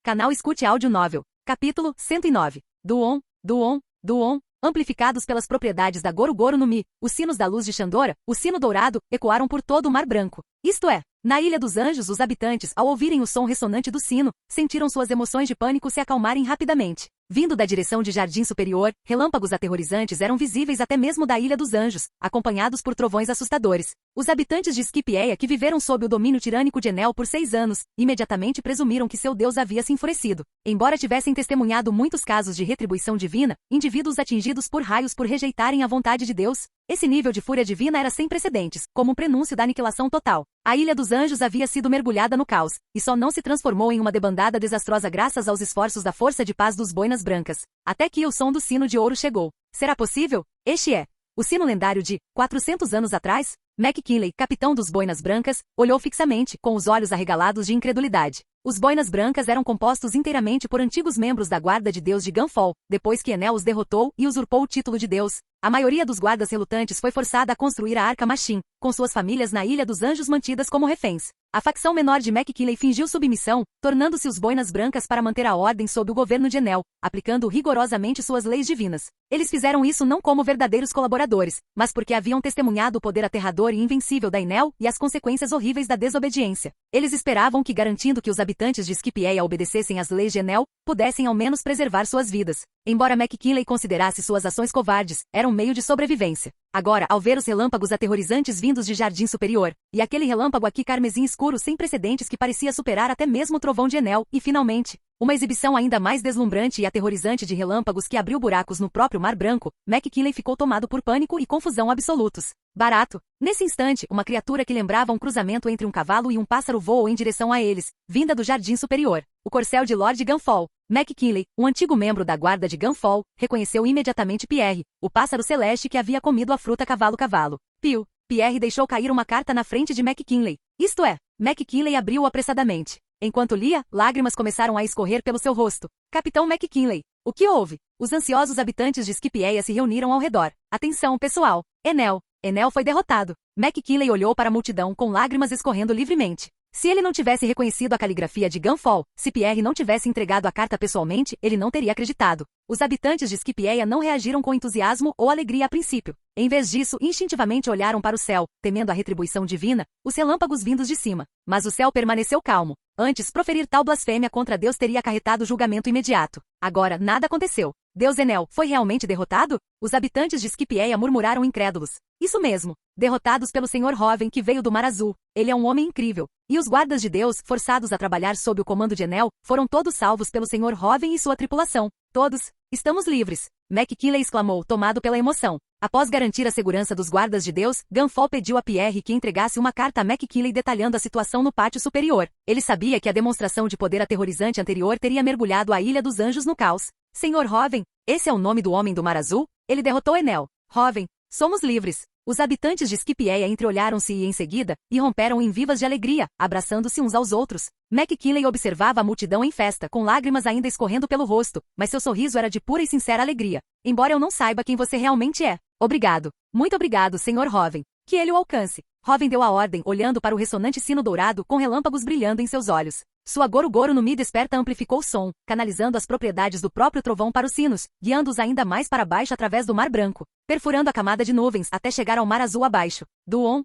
Canal Escute Áudio Novel. Capítulo 109. Duon. Amplificados pelas propriedades da Goro Goro no Mi, os sinos da luz de Xandora, o sino dourado, ecoaram por todo o Mar Branco. Isto é, na Ilha dos Anjos, os habitantes, ao ouvirem o som ressonante do sino, sentiram suas emoções de pânico se acalmarem rapidamente. Vindo da direção de Jardim Superior, relâmpagos aterrorizantes eram visíveis até mesmo da Ilha dos Anjos, acompanhados por trovões assustadores. Os habitantes de Skipieia, que viveram sob o domínio tirânico de Enel por 6 anos, imediatamente presumiram que seu deus havia se enfurecido. Embora tivessem testemunhado muitos casos de retribuição divina, indivíduos atingidos por raios por rejeitarem a vontade de Deus, esse nível de fúria divina era sem precedentes, como um prenúncio da aniquilação total. A Ilha dos Anjos havia sido mergulhada no caos, e só não se transformou em uma debandada desastrosa graças aos esforços da Força de Paz dos Boinas Brancas. Até que o som do sino de ouro chegou. Será possível? Este é o sino lendário de 400 anos atrás? McKinley, capitão dos Boinas Brancas, olhou fixamente, com os olhos arregalados de incredulidade. Os Boinas Brancas eram compostos inteiramente por antigos membros da Guarda de Deus de Gunfall, depois que Enel os derrotou e usurpou o título de Deus. A maioria dos guardas relutantes foi forçada a construir a Arca Machine, com suas famílias na Ilha dos Anjos mantidas como reféns. A facção menor de McKinley fingiu submissão, tornando-se os boinas brancas para manter a ordem sob o governo de Enel, aplicando rigorosamente suas leis divinas. Eles fizeram isso não como verdadeiros colaboradores, mas porque haviam testemunhado o poder aterrador e invencível da Enel e as consequências horríveis da desobediência. Eles esperavam que, garantindo que os habitantes de Skipjaea obedecessem às leis de Enel, pudessem ao menos preservar suas vidas. Embora McKinley considerasse suas ações covardes, era um meio de sobrevivência. Agora, ao ver os relâmpagos aterrorizantes vindos de Jardim Superior, e aquele relâmpago aqui carmesim escuro sem precedentes que parecia superar até mesmo o trovão de Enel, e finalmente, uma exibição ainda mais deslumbrante e aterrorizante de relâmpagos que abriu buracos no próprio Mar Branco, McKinley ficou tomado por pânico e confusão absolutos. Barato. Nesse instante, uma criatura que lembrava um cruzamento entre um cavalo e um pássaro voou em direção a eles, vinda do Jardim Superior. O corcel de Lord Gunfall. McKinley, um antigo membro da guarda de Gunfall, reconheceu imediatamente Pierre, o pássaro celeste que havia comido a fruta cavalo-cavalo. Piu. Pierre deixou cair uma carta na frente de McKinley. Isto é, McKinley abriu-o apressadamente. Enquanto lia, lágrimas começaram a escorrer pelo seu rosto. Capitão McKinley. O que houve? Os ansiosos habitantes de Skipjaea se reuniram ao redor. Atenção, pessoal. Enel foi derrotado. McKinley olhou para a multidão com lágrimas escorrendo livremente. Se ele não tivesse reconhecido a caligrafia de Gunfall, se Pierre não tivesse entregado a carta pessoalmente, ele não teria acreditado. Os habitantes de Skipjaea não reagiram com entusiasmo ou alegria a princípio. Em vez disso, instintivamente olharam para o céu, temendo a retribuição divina, os relâmpagos vindos de cima. Mas o céu permaneceu calmo. Antes, proferir tal blasfêmia contra Deus teria acarretado julgamento imediato. Agora, nada aconteceu. Deus Enel foi realmente derrotado? Os habitantes de Skipjaea murmuraram incrédulos. Isso mesmo. Derrotados pelo Senhor Hoven que veio do Mar Azul. Ele é um homem incrível. E os guardas de Deus, forçados a trabalhar sob o comando de Enel, foram todos salvos pelo Senhor Hoven e sua tripulação. Todos. Estamos livres. McKinley exclamou, tomado pela emoção. Após garantir a segurança dos guardas de Deus, Gunfall pediu a Pierre que entregasse uma carta a McKinley detalhando a situação no pátio superior. Ele sabia que a demonstração de poder aterrorizante anterior teria mergulhado a Ilha dos Anjos no caos. Senhor Hoven, esse é o nome do homem do Mar Azul? Ele derrotou Enel. Hoven, somos livres. Os habitantes de Skipjaea entreolharam-se e, em seguida, irromperam em vivas de alegria, abraçando-se uns aos outros. McKinley observava a multidão em festa, com lágrimas ainda escorrendo pelo rosto, mas seu sorriso era de pura e sincera alegria. Embora eu não saiba quem você realmente é. Obrigado. Muito obrigado, Sr. Hoven. Que ele o alcance. Hoven deu a ordem, olhando para o ressonante sino dourado com relâmpagos brilhando em seus olhos. Sua goro-goro no mi desperta amplificou o som, canalizando as propriedades do próprio trovão para os sinos, guiando-os ainda mais para baixo através do Mar Branco, perfurando a camada de nuvens até chegar ao Mar Azul abaixo. Duon,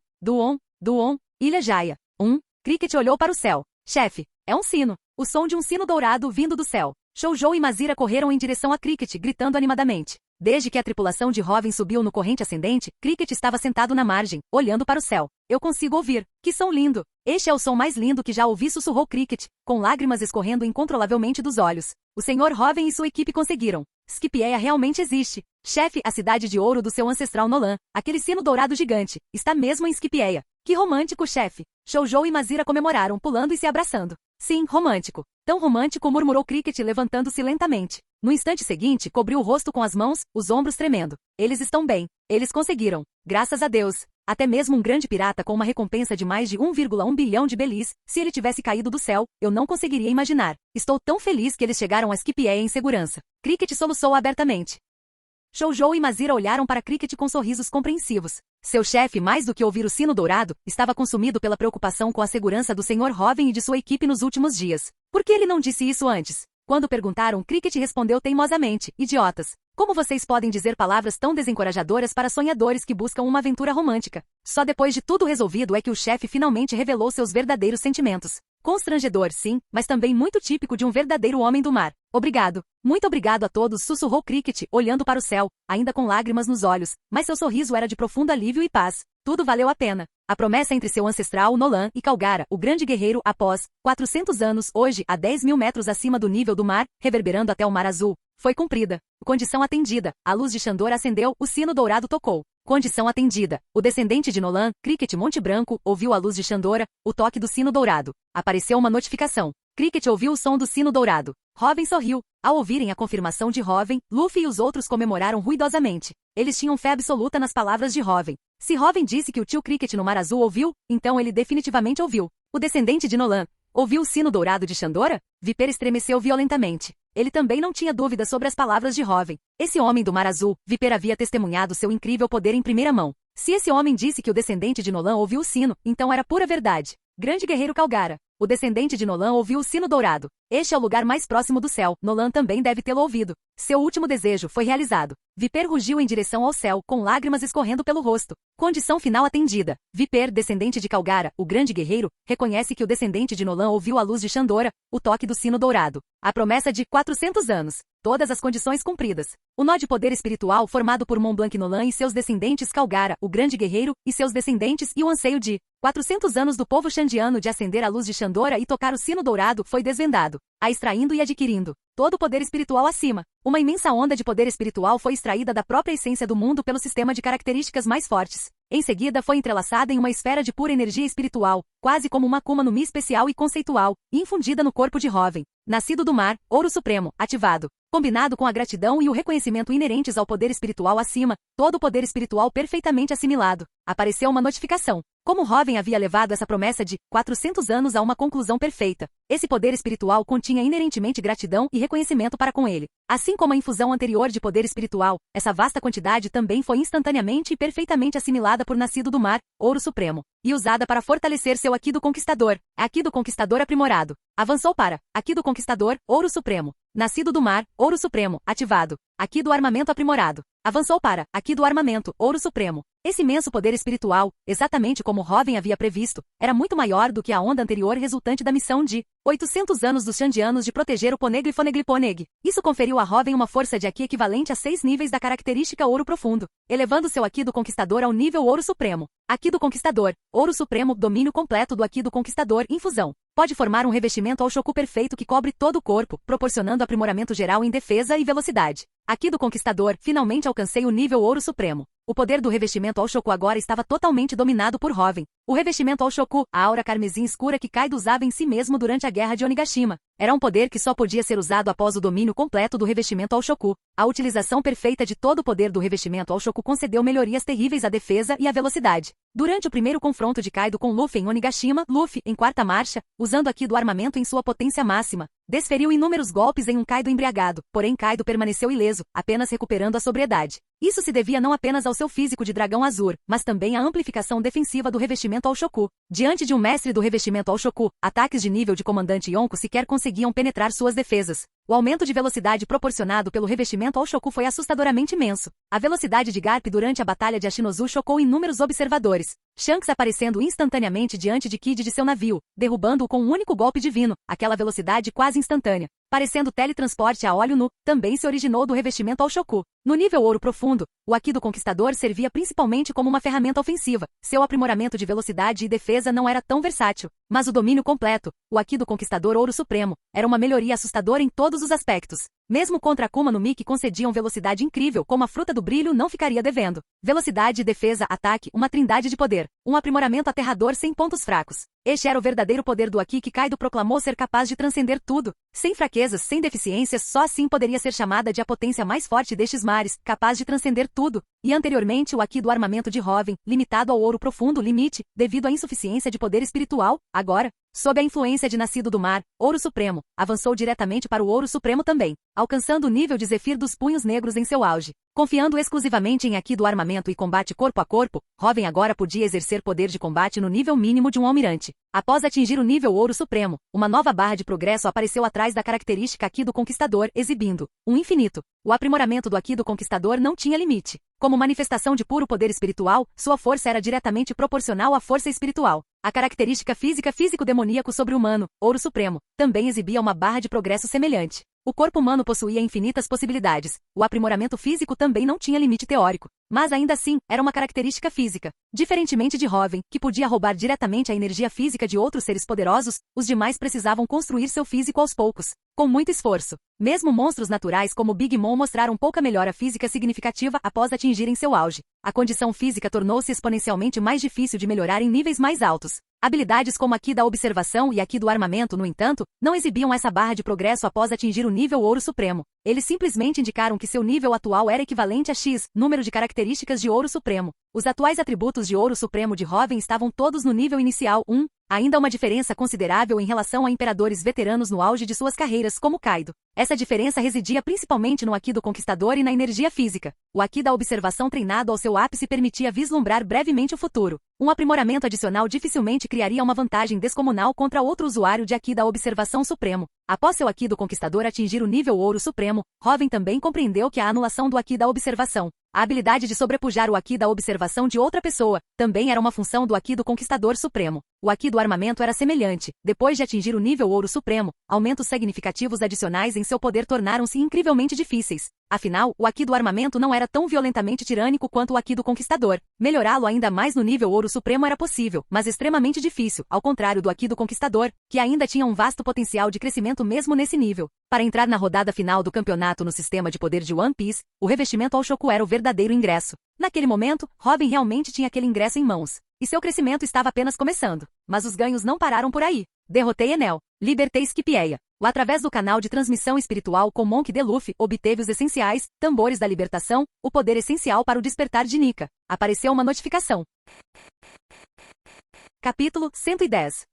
Ilha Jaya. Cricket olhou para o céu. Chefe, é um sino. O som de um sino dourado vindo do céu. Shoujo e Mazira correram em direção a Cricket, gritando animadamente. Desde que a tripulação de Hoven subiu no corrente ascendente, Cricket estava sentado na margem, olhando para o céu. Eu consigo ouvir. Que som lindo! Este é o som mais lindo que já ouvi, sussurrou Cricket, com lágrimas escorrendo incontrolavelmente dos olhos. O Sr. Hoven e sua equipe conseguiram. Skipjaea realmente existe. Chefe, a cidade de ouro do seu ancestral Nolan, aquele sino dourado gigante, está mesmo em Skipjaea. Que romântico, chefe! Shoujo e Mazira comemoraram, pulando e se abraçando. Sim, romântico. Tão romântico, murmurou Cricket levantando-se lentamente. No instante seguinte, cobriu o rosto com as mãos, os ombros tremendo. Eles estão bem. Eles conseguiram. Graças a Deus. Até mesmo um grande pirata com uma recompensa de mais de 1,1 bilhão de belis, se ele tivesse caído do céu, eu não conseguiria imaginar. Estou tão feliz que eles chegaram a Skipjaea em segurança. Cricket soluçou abertamente. Shoujo e Mazira olharam para Cricket com sorrisos compreensivos. Seu chefe, mais do que ouvir o sino dourado, estava consumido pela preocupação com a segurança do Sr. Hoven e de sua equipe nos últimos dias. Por que ele não disse isso antes? Quando perguntaram, Cricket respondeu teimosamente, idiotas. Como vocês podem dizer palavras tão desencorajadoras para sonhadores que buscam uma aventura romântica? Só depois de tudo resolvido é que o chefe finalmente revelou seus verdadeiros sentimentos. Constrangedor, sim, mas também muito típico de um verdadeiro homem do mar. Obrigado. Muito obrigado a todos, sussurrou Cricket, olhando para o céu, ainda com lágrimas nos olhos, mas seu sorriso era de profundo alívio e paz. Tudo valeu a pena. A promessa entre seu ancestral Nolan e Calgara, o grande guerreiro, após 400 anos, hoje, a 10 mil metros acima do nível do mar, reverberando até o Mar Azul, foi cumprida. Condição atendida. A luz de Shandor acendeu, o sino dourado tocou. Condição atendida. O descendente de Nolan, Cricket Monte Branco, ouviu a luz de Shandora, o toque do sino dourado. Apareceu uma notificação. Cricket ouviu o som do sino dourado. Hoven sorriu. Ao ouvirem a confirmação de Hoven, Luffy e os outros comemoraram ruidosamente. Eles tinham fé absoluta nas palavras de Hoven. Se Hoven disse que o tio Cricket no Mar Azul ouviu, então ele definitivamente ouviu. O descendente de Nolan, Ouviu o sino dourado de Shandora? Viper estremeceu violentamente. Ele também não tinha dúvida sobre as palavras de Hoven. Esse homem do Mar Azul, Viper havia testemunhado seu incrível poder em primeira mão. Se esse homem disse que o descendente de Nolan ouviu o sino, então era pura verdade. Grande guerreiro Calgara. O descendente de Nolan ouviu o sino dourado. Este é o lugar mais próximo do céu. Nolan também deve tê-lo ouvido. Seu último desejo foi realizado. Viper rugiu em direção ao céu, com lágrimas escorrendo pelo rosto. Condição final atendida. Viper, descendente de Calgara, o grande guerreiro, reconhece que o descendente de Nolan ouviu a luz de Shandora, o toque do sino dourado. A promessa de 400 anos. Todas as condições cumpridas. O nó de poder espiritual formado por Mont Blanc Nolan e seus descendentes Calgara, o grande guerreiro, e seus descendentes e o anseio de 400 anos do povo xandiano de acender a luz de Shandora e tocar o sino dourado foi desvendado, a extraindo e adquirindo todo o poder espiritual acima. Uma imensa onda de poder espiritual foi extraída da própria essência do mundo pelo sistema de características mais fortes. Em seguida foi entrelaçada em uma esfera de pura energia espiritual, quase como uma Akuma no Mi especial e conceitual, infundida no corpo de Hoven. Nascido do mar, ouro supremo, ativado. Combinado com a gratidão e o reconhecimento inerentes ao poder espiritual acima, todo o poder espiritual perfeitamente assimilado. Apareceu uma notificação. Como Hoven havia levado essa promessa de 400 anos a uma conclusão perfeita, esse poder espiritual continha inerentemente gratidão e reconhecimento para com ele. Assim como a infusão anterior de poder espiritual, essa vasta quantidade também foi instantaneamente e perfeitamente assimilada por Nascido do Mar, Ouro Supremo, e usada para fortalecer seu Aqui do Conquistador, Aqui do Conquistador aprimorado. Avançou para Aqui do Conquistador, Ouro Supremo. Nascido do Mar, Ouro Supremo, ativado. Aqui do Armamento aprimorado. Avançou para Aqui do Armamento, Ouro Supremo. Esse imenso poder espiritual, exatamente como Hoven havia previsto, era muito maior do que a onda anterior resultante da missão de 800 anos dos Xandianos de proteger o Poneglyph Poneglyph. Isso conferiu a Hoven uma força de Aqui equivalente a 6 níveis da característica Ouro Profundo, elevando seu Aqui do Conquistador ao nível Ouro Supremo. Aqui do Conquistador, Ouro Supremo, domínio completo do Aqui do Conquistador, infusão. Pode formar um revestimento ao Shoku perfeito que cobre todo o corpo, proporcionando aprimoramento geral em defesa e velocidade. Aqui do Conquistador, finalmente alcancei o nível Ouro Supremo. O poder do revestimento ao Shoku agora estava totalmente dominado por Hoven. O revestimento ao Shoku, a aura carmesim escura que Kaido usava em si mesmo durante a Guerra de Onigashima, era um poder que só podia ser usado após o domínio completo do revestimento ao Shoku. A utilização perfeita de todo o poder do revestimento ao Shoku concedeu melhorias terríveis à defesa e à velocidade. Durante o primeiro confronto de Kaido com Luffy em Onigashima, Luffy, em quarta marcha, usando Aqui do armamento em sua potência máxima, desferiu inúmeros golpes em um Kaido embriagado, porém Kaido permaneceu ileso, apenas recuperando a sobriedade. Isso se devia não apenas ao seu físico de dragão azul, mas também à amplificação defensiva do revestimento ao Shoku. Diante de um mestre do revestimento ao Shoku, ataques de nível de comandante Yonko sequer conseguiam penetrar suas defesas. O aumento de velocidade proporcionado pelo revestimento ao Shoku foi assustadoramente imenso. A velocidade de Garp durante a batalha de Ashinozu chocou inúmeros observadores. Shanks aparecendo instantaneamente diante de Kid de seu navio, derrubando-o com um único golpe divino, aquela velocidade quase instantânea. Parecendo teletransporte a óleo nu, também se originou do revestimento ao Shoku. No nível Ouro Profundo, o Aqui do Conquistador servia principalmente como uma ferramenta ofensiva. Seu aprimoramento de velocidade e defesa não era tão versátil. Mas o domínio completo, o Aqui do Conquistador Ouro Supremo, era uma melhoria assustadora em todos os aspectos. Mesmo contra Akuma no Mi que concediam velocidade incrível como a fruta do brilho não ficaria devendo. Velocidade, defesa, ataque, uma trindade de poder. Um aprimoramento aterrador sem pontos fracos. Este era o verdadeiro poder do Aqui que Kaido proclamou ser capaz de transcender tudo. Sem fraquezas, sem deficiências, só assim poderia ser chamada de a potência mais forte destes mares, capaz de transcender tudo. E anteriormente o Aqui do armamento de Hoven, limitado ao Ouro Profundo limite, devido à insuficiência de poder espiritual, agora, sob a influência de Nascido do Mar, Ouro Supremo, avançou diretamente para o Ouro Supremo também, alcançando o nível de Zefir dos Punhos Negros em seu auge. Confiando exclusivamente em Aqui do armamento e combate corpo a corpo, Hoven agora podia exercer poder de combate no nível mínimo de um almirante. Após atingir o nível Ouro Supremo, uma nova barra de progresso apareceu atrás da característica Aqui do Conquistador, exibindo um infinito. O aprimoramento do Aqui do Conquistador não tinha limite. Como manifestação de puro poder espiritual, sua força era diretamente proporcional à força espiritual. A característica física físico-demoníaco sobre-humano, Ouro Supremo, também exibia uma barra de progresso semelhante. O corpo humano possuía infinitas possibilidades. O aprimoramento físico também não tinha limite teórico. Mas ainda assim, era uma característica física. Diferentemente de Hoven, que podia roubar diretamente a energia física de outros seres poderosos, os demais precisavam construir seu físico aos poucos, com muito esforço. Mesmo monstros naturais como Big Mom mostraram pouca melhora física significativa após atingirem seu auge. A condição física tornou-se exponencialmente mais difícil de melhorar em níveis mais altos. Habilidades como Aqui da observação e Aqui do armamento, no entanto, não exibiam essa barra de progresso após atingir o nível Ouro Supremo. Eles simplesmente indicaram que seu nível atual era equivalente a X, número de características de Ouro Supremo. Os atuais atributos de Ouro Supremo de Hoven estavam todos no nível inicial 1, Ainda uma diferença considerável em relação a imperadores veteranos no auge de suas carreiras, como Kaido. Essa diferença residia principalmente no Haki do Conquistador e na energia física. O Haki da observação treinado ao seu ápice permitia vislumbrar brevemente o futuro. Um aprimoramento adicional dificilmente criaria uma vantagem descomunal contra outro usuário de Haki da observação supremo. Após seu Haki do Conquistador atingir o nível Ouro Supremo, Robin também compreendeu que a anulação do Haki da observação, a habilidade de sobrepujar o Haki da observação de outra pessoa, também era uma função do Haki do Conquistador Supremo. O Haki do armamento era semelhante. Depois de atingir o nível Ouro Supremo, aumentos significativos adicionais em seu poder tornaram-se incrivelmente difíceis. Afinal, o Haki do armamento não era tão violentamente tirânico quanto o Haki do Conquistador. Melhorá-lo ainda mais no nível Ouro Supremo era possível, mas extremamente difícil, ao contrário do Haki do Conquistador, que ainda tinha um vasto potencial de crescimento mesmo nesse nível. Para entrar na rodada final do campeonato no sistema de poder de One Piece, o revestimento ao Shoku era o verdadeiro ingresso. Naquele momento, Robin realmente tinha aquele ingresso em mãos. E seu crescimento estava apenas começando. Mas os ganhos não pararam por aí. Derrotei Enel. Libertei Scipieia. Através do canal de transmissão espiritual com Monk D. Luffy, obteve os essenciais, tambores da libertação, o poder essencial para o despertar de Nika. Apareceu uma notificação. Capítulo 110.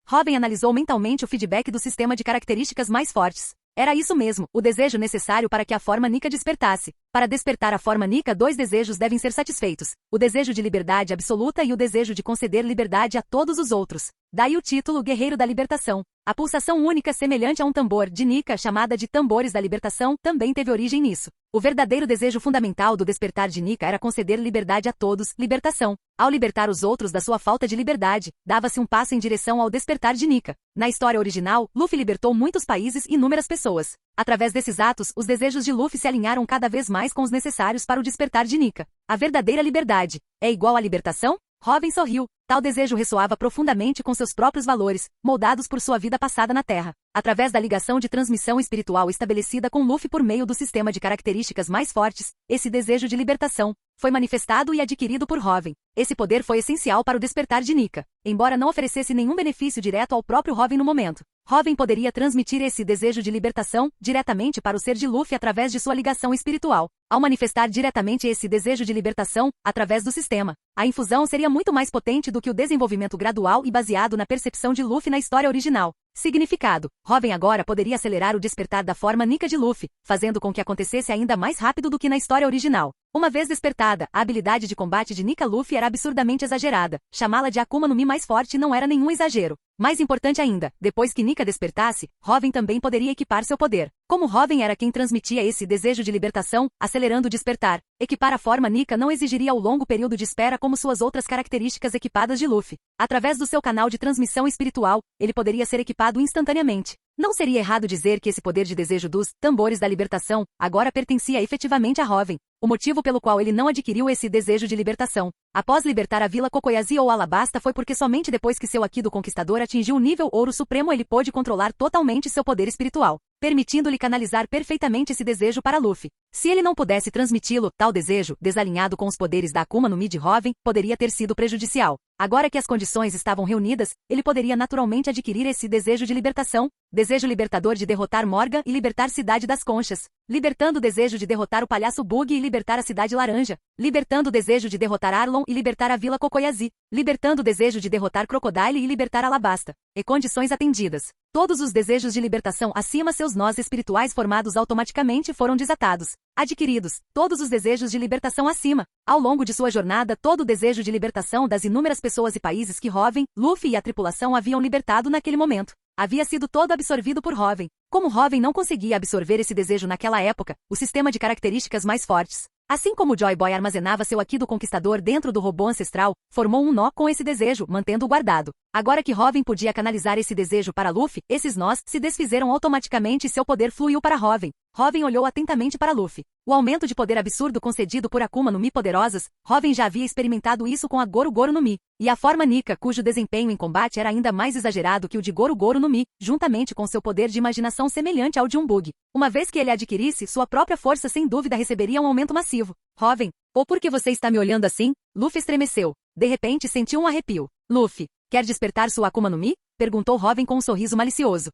Robin analisou mentalmente o feedback do sistema de características mais fortes. Era isso mesmo, o desejo necessário para que a forma Nika despertasse. Para despertar a forma Nika, 2 desejos devem ser satisfeitos. O desejo de liberdade absoluta e o desejo de conceder liberdade a todos os outros. Daí o título Guerreiro da Libertação. A pulsação única semelhante a um tambor de Nika, chamada de Tambores da Libertação, também teve origem nisso. O verdadeiro desejo fundamental do despertar de Nika era conceder liberdade a todos, libertação. Ao libertar os outros da sua falta de liberdade, dava-se um passo em direção ao despertar de Nika. Na história original, Luffy libertou muitos países e inúmeras pessoas. Através desses atos, os desejos de Luffy se alinharam cada vez mais com os necessários para o despertar de Nika. A verdadeira liberdade é igual à libertação? Robin sorriu. Tal desejo ressoava profundamente com seus próprios valores, moldados por sua vida passada na Terra. Através da ligação de transmissão espiritual estabelecida com Luffy por meio do sistema de características mais fortes, esse desejo de libertação foi manifestado e adquirido por Robin. Esse poder foi essencial para o despertar de Nika, embora não oferecesse nenhum benefício direto ao próprio Robin no momento. Robin poderia transmitir esse desejo de libertação diretamente para o ser de Luffy através de sua ligação espiritual. Ao manifestar diretamente esse desejo de libertação, através do sistema, a infusão seria muito mais potente do que o desenvolvimento gradual e baseado na percepção de Luffy na história original. Significado: Robin agora poderia acelerar o despertar da forma Nika de Luffy, fazendo com que acontecesse ainda mais rápido do que na história original. Uma vez despertada, a habilidade de combate de Nika Luffy era absurdamente exagerada. Chamá-la de Akuma no Mi mais forte não era nenhum exagero. Mais importante ainda, depois que Nika despertasse, Robin também poderia equipar seu poder. Como Robin era quem transmitia esse desejo de libertação, acelerando o despertar, equipar a forma Nika não exigiria o longo período de espera como suas outras características equipadas de Luffy. Através do seu canal de transmissão espiritual, ele poderia ser equipado instantaneamente. Não seria errado dizer que esse poder de desejo dos tambores da libertação agora pertencia efetivamente a Robin. O motivo pelo qual ele não adquiriu esse desejo de libertação após libertar a Vila Kokoyazi ou Alabasta foi porque somente depois que seu Haki do Conquistador atingiu o nível Ouro Supremo ele pôde controlar totalmente seu poder espiritual, permitindo-lhe canalizar perfeitamente esse desejo para Luffy. Se ele não pudesse transmiti-lo, tal desejo, desalinhado com os poderes da Akuma no Mi de Robin, poderia ter sido prejudicial. Agora que as condições estavam reunidas, ele poderia naturalmente adquirir esse desejo de libertação, desejo libertador de derrotar Morgan e libertar Cidade das Conchas, libertando o desejo de derrotar o Palhaço Bug e libertar a Cidade Laranja, libertando o desejo de derrotar Arlong e libertar a Vila Kokoyazi, libertando o desejo de derrotar Crocodile e libertar Alabasta. E condições atendidas. Todos os desejos de libertação acima seus nós espirituais formados automaticamente foram desatados. Adquiridos, todos os desejos de libertação acima. Ao longo de sua jornada, todo o desejo de libertação das inúmeras pessoas e países que Robin, Luffy e a tripulação haviam libertado naquele momento, havia sido todo absorvido por Robin. Como Robin não conseguia absorver esse desejo naquela época, o sistema de características mais fortes, assim como Joy Boy armazenava seu Haki do Conquistador dentro do robô ancestral, formou um nó com esse desejo, mantendo-o guardado. Agora que Robin podia canalizar esse desejo para Luffy, esses nós se desfizeram automaticamente e seu poder fluiu para Robin. Robin olhou atentamente para Luffy. O aumento de poder absurdo concedido por Akuma no Mi poderosas, Robin já havia experimentado isso com a Goro Goro no Mi, e a forma Nika, cujo desempenho em combate era ainda mais exagerado que o de Goro Goro no Mi, juntamente com seu poder de imaginação semelhante ao de um bug. Uma vez que ele adquirisse, sua própria força sem dúvida receberia um aumento massivo. Robin, ou por que você está me olhando assim? Luffy estremeceu. De repente sentiu um arrepio. Luffy, quer despertar sua Akuma no Mi? Perguntou Robin com um sorriso malicioso.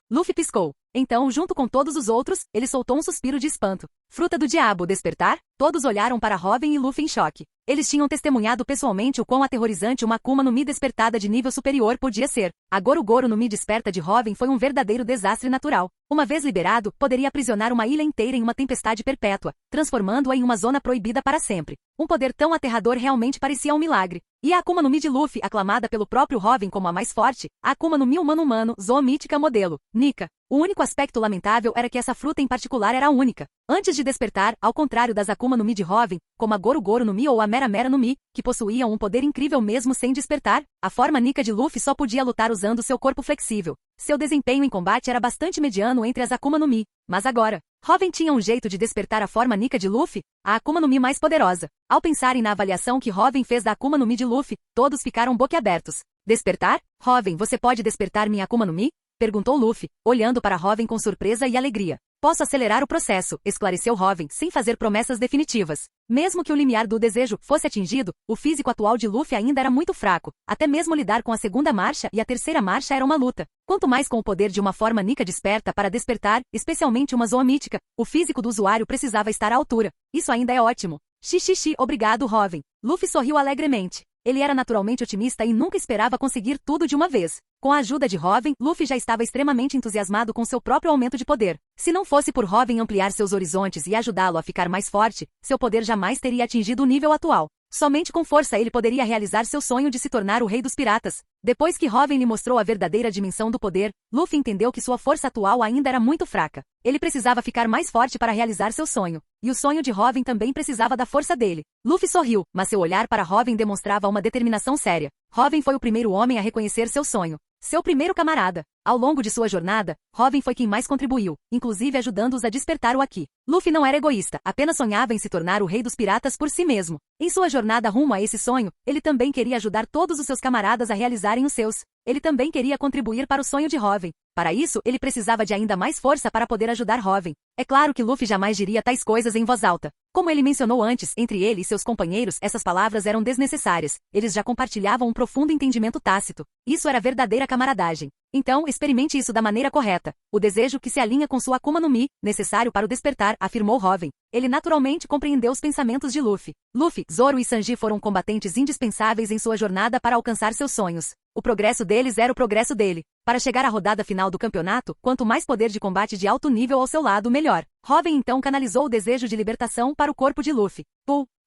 Luffy piscou. Então, junto com todos os outros, ele soltou um suspiro de espanto. Fruta do diabo, despertar? Todos olharam para Robin e Luffy em choque. Eles tinham testemunhado pessoalmente o quão aterrorizante uma Akuma no Mi despertada de nível superior podia ser. A Goro Goro no Mi desperta de Robin foi um verdadeiro desastre natural. Uma vez liberado, poderia aprisionar uma ilha inteira em uma tempestade perpétua, transformando-a em uma zona proibida para sempre. Um poder tão aterrador realmente parecia um milagre. E a Akuma no Mi de Luffy, aclamada pelo próprio Robin como a mais forte, a Akuma no Mi humano-humano, zoomítica modelo, Nika. O único aspecto lamentável era que essa fruta em particular era única. Antes de despertar, ao contrário das Akuma no Mi de Robin, como a Goro Goro no Mi ou a Mera Mera no Mi, que possuíam um poder incrível mesmo sem despertar, a forma Nika de Luffy só podia lutar usando seu corpo flexível. Seu desempenho em combate era bastante mediano entre as Akuma no Mi. Mas agora, Robin tinha um jeito de despertar a forma Nika de Luffy, a Akuma no Mi mais poderosa. Ao pensarem na avaliação que Robin fez da Akuma no Mi de Luffy, todos ficaram boquiabertos. Despertar? Robin, você pode despertar minha Akuma no Mi? Perguntou Luffy, olhando para Robin com surpresa e alegria. Posso acelerar o processo, esclareceu Robin, sem fazer promessas definitivas. Mesmo que o limiar do desejo fosse atingido, o físico atual de Luffy ainda era muito fraco. Até mesmo lidar com a segunda marcha e a terceira marcha era uma luta. Quanto mais com o poder de uma forma Nika desperta para despertar, especialmente uma zoa mítica, o físico do usuário precisava estar à altura. Isso ainda é ótimo. Xixi, obrigado, Robin. Luffy sorriu alegremente. Ele era naturalmente otimista e nunca esperava conseguir tudo de uma vez. Com a ajuda de Robin, Luffy já estava extremamente entusiasmado com seu próprio aumento de poder. Se não fosse por Robin ampliar seus horizontes e ajudá-lo a ficar mais forte, seu poder jamais teria atingido o nível atual. Somente com força ele poderia realizar seu sonho de se tornar o rei dos piratas. Depois que Robin lhe mostrou a verdadeira dimensão do poder, Luffy entendeu que sua força atual ainda era muito fraca. Ele precisava ficar mais forte para realizar seu sonho. E o sonho de Robin também precisava da força dele. Luffy sorriu, mas seu olhar para Robin demonstrava uma determinação séria. Robin foi o primeiro homem a reconhecer seu sonho. Seu primeiro camarada. Ao longo de sua jornada, Robin foi quem mais contribuiu, inclusive ajudando-os a despertar o Haki. Luffy não era egoísta, apenas sonhava em se tornar o rei dos piratas por si mesmo. Em sua jornada rumo a esse sonho, ele também queria ajudar todos os seus camaradas a realizarem os seus. Ele também queria contribuir para o sonho de Robin. Para isso, ele precisava de ainda mais força para poder ajudar Robin. É claro que Luffy jamais diria tais coisas em voz alta. Como ele mencionou antes, entre ele e seus companheiros, essas palavras eram desnecessárias. Eles já compartilhavam um profundo entendimento tácito. Isso era verdadeira camaradagem. Então, experimente isso da maneira correta. O desejo que se alinha com sua Akuma no Mi, necessário para o despertar, afirmou Robin. Ele naturalmente compreendeu os pensamentos de Luffy. Luffy, Zoro e Sanji foram combatentes indispensáveis em sua jornada para alcançar seus sonhos. O progresso deles era o progresso dele. Para chegar à rodada final do campeonato, quanto mais poder de combate de alto nível ao seu lado, melhor. Robin então canalizou o desejo de libertação para o corpo de Luffy.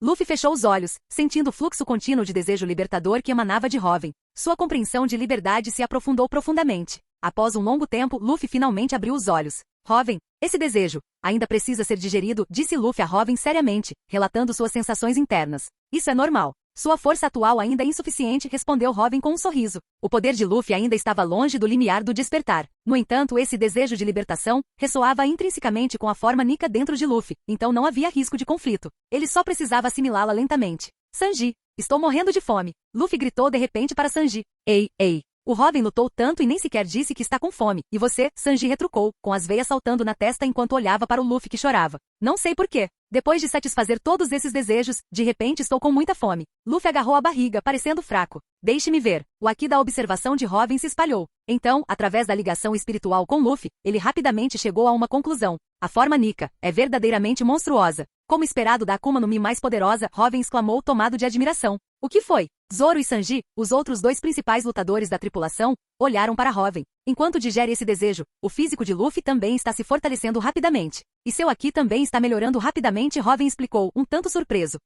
Luffy fechou os olhos, sentindo o fluxo contínuo de desejo libertador que emanava de Robin. Sua compreensão de liberdade se aprofundou profundamente. Após um longo tempo, Luffy finalmente abriu os olhos. Robin, esse desejo ainda precisa ser digerido, disse Luffy a Robin seriamente, relatando suas sensações internas. Isso é normal. Sua força atual ainda é insuficiente, respondeu Robin com um sorriso. O poder de Luffy ainda estava longe do limiar do despertar. No entanto, esse desejo de libertação ressoava intrinsecamente com a forma Nika dentro de Luffy, então não havia risco de conflito. Ele só precisava assimilá-la lentamente. Sanji, estou morrendo de fome. Luffy gritou de repente para Sanji. Ei. O Robin lutou tanto e nem sequer disse que está com fome. E você, Sanji retrucou, com as veias saltando na testa enquanto olhava para o Luffy que chorava. Não sei porquê. Depois de satisfazer todos esses desejos, de repente estou com muita fome. Luffy agarrou a barriga, parecendo fraco. Deixe-me ver. O Haki da observação de Robin se espalhou. Então, através da ligação espiritual com Luffy, ele rapidamente chegou a uma conclusão. A forma Nika é verdadeiramente monstruosa. Como esperado da Akuma no Mi mais poderosa, Robin exclamou tomado de admiração. O que foi? Zoro e Sanji, os outros dois principais lutadores da tripulação, olharam para Robin. Enquanto digere esse desejo, o físico de Luffy também está se fortalecendo rapidamente. E seu Haki também está melhorando rapidamente, Robin explicou, um tanto surpreso.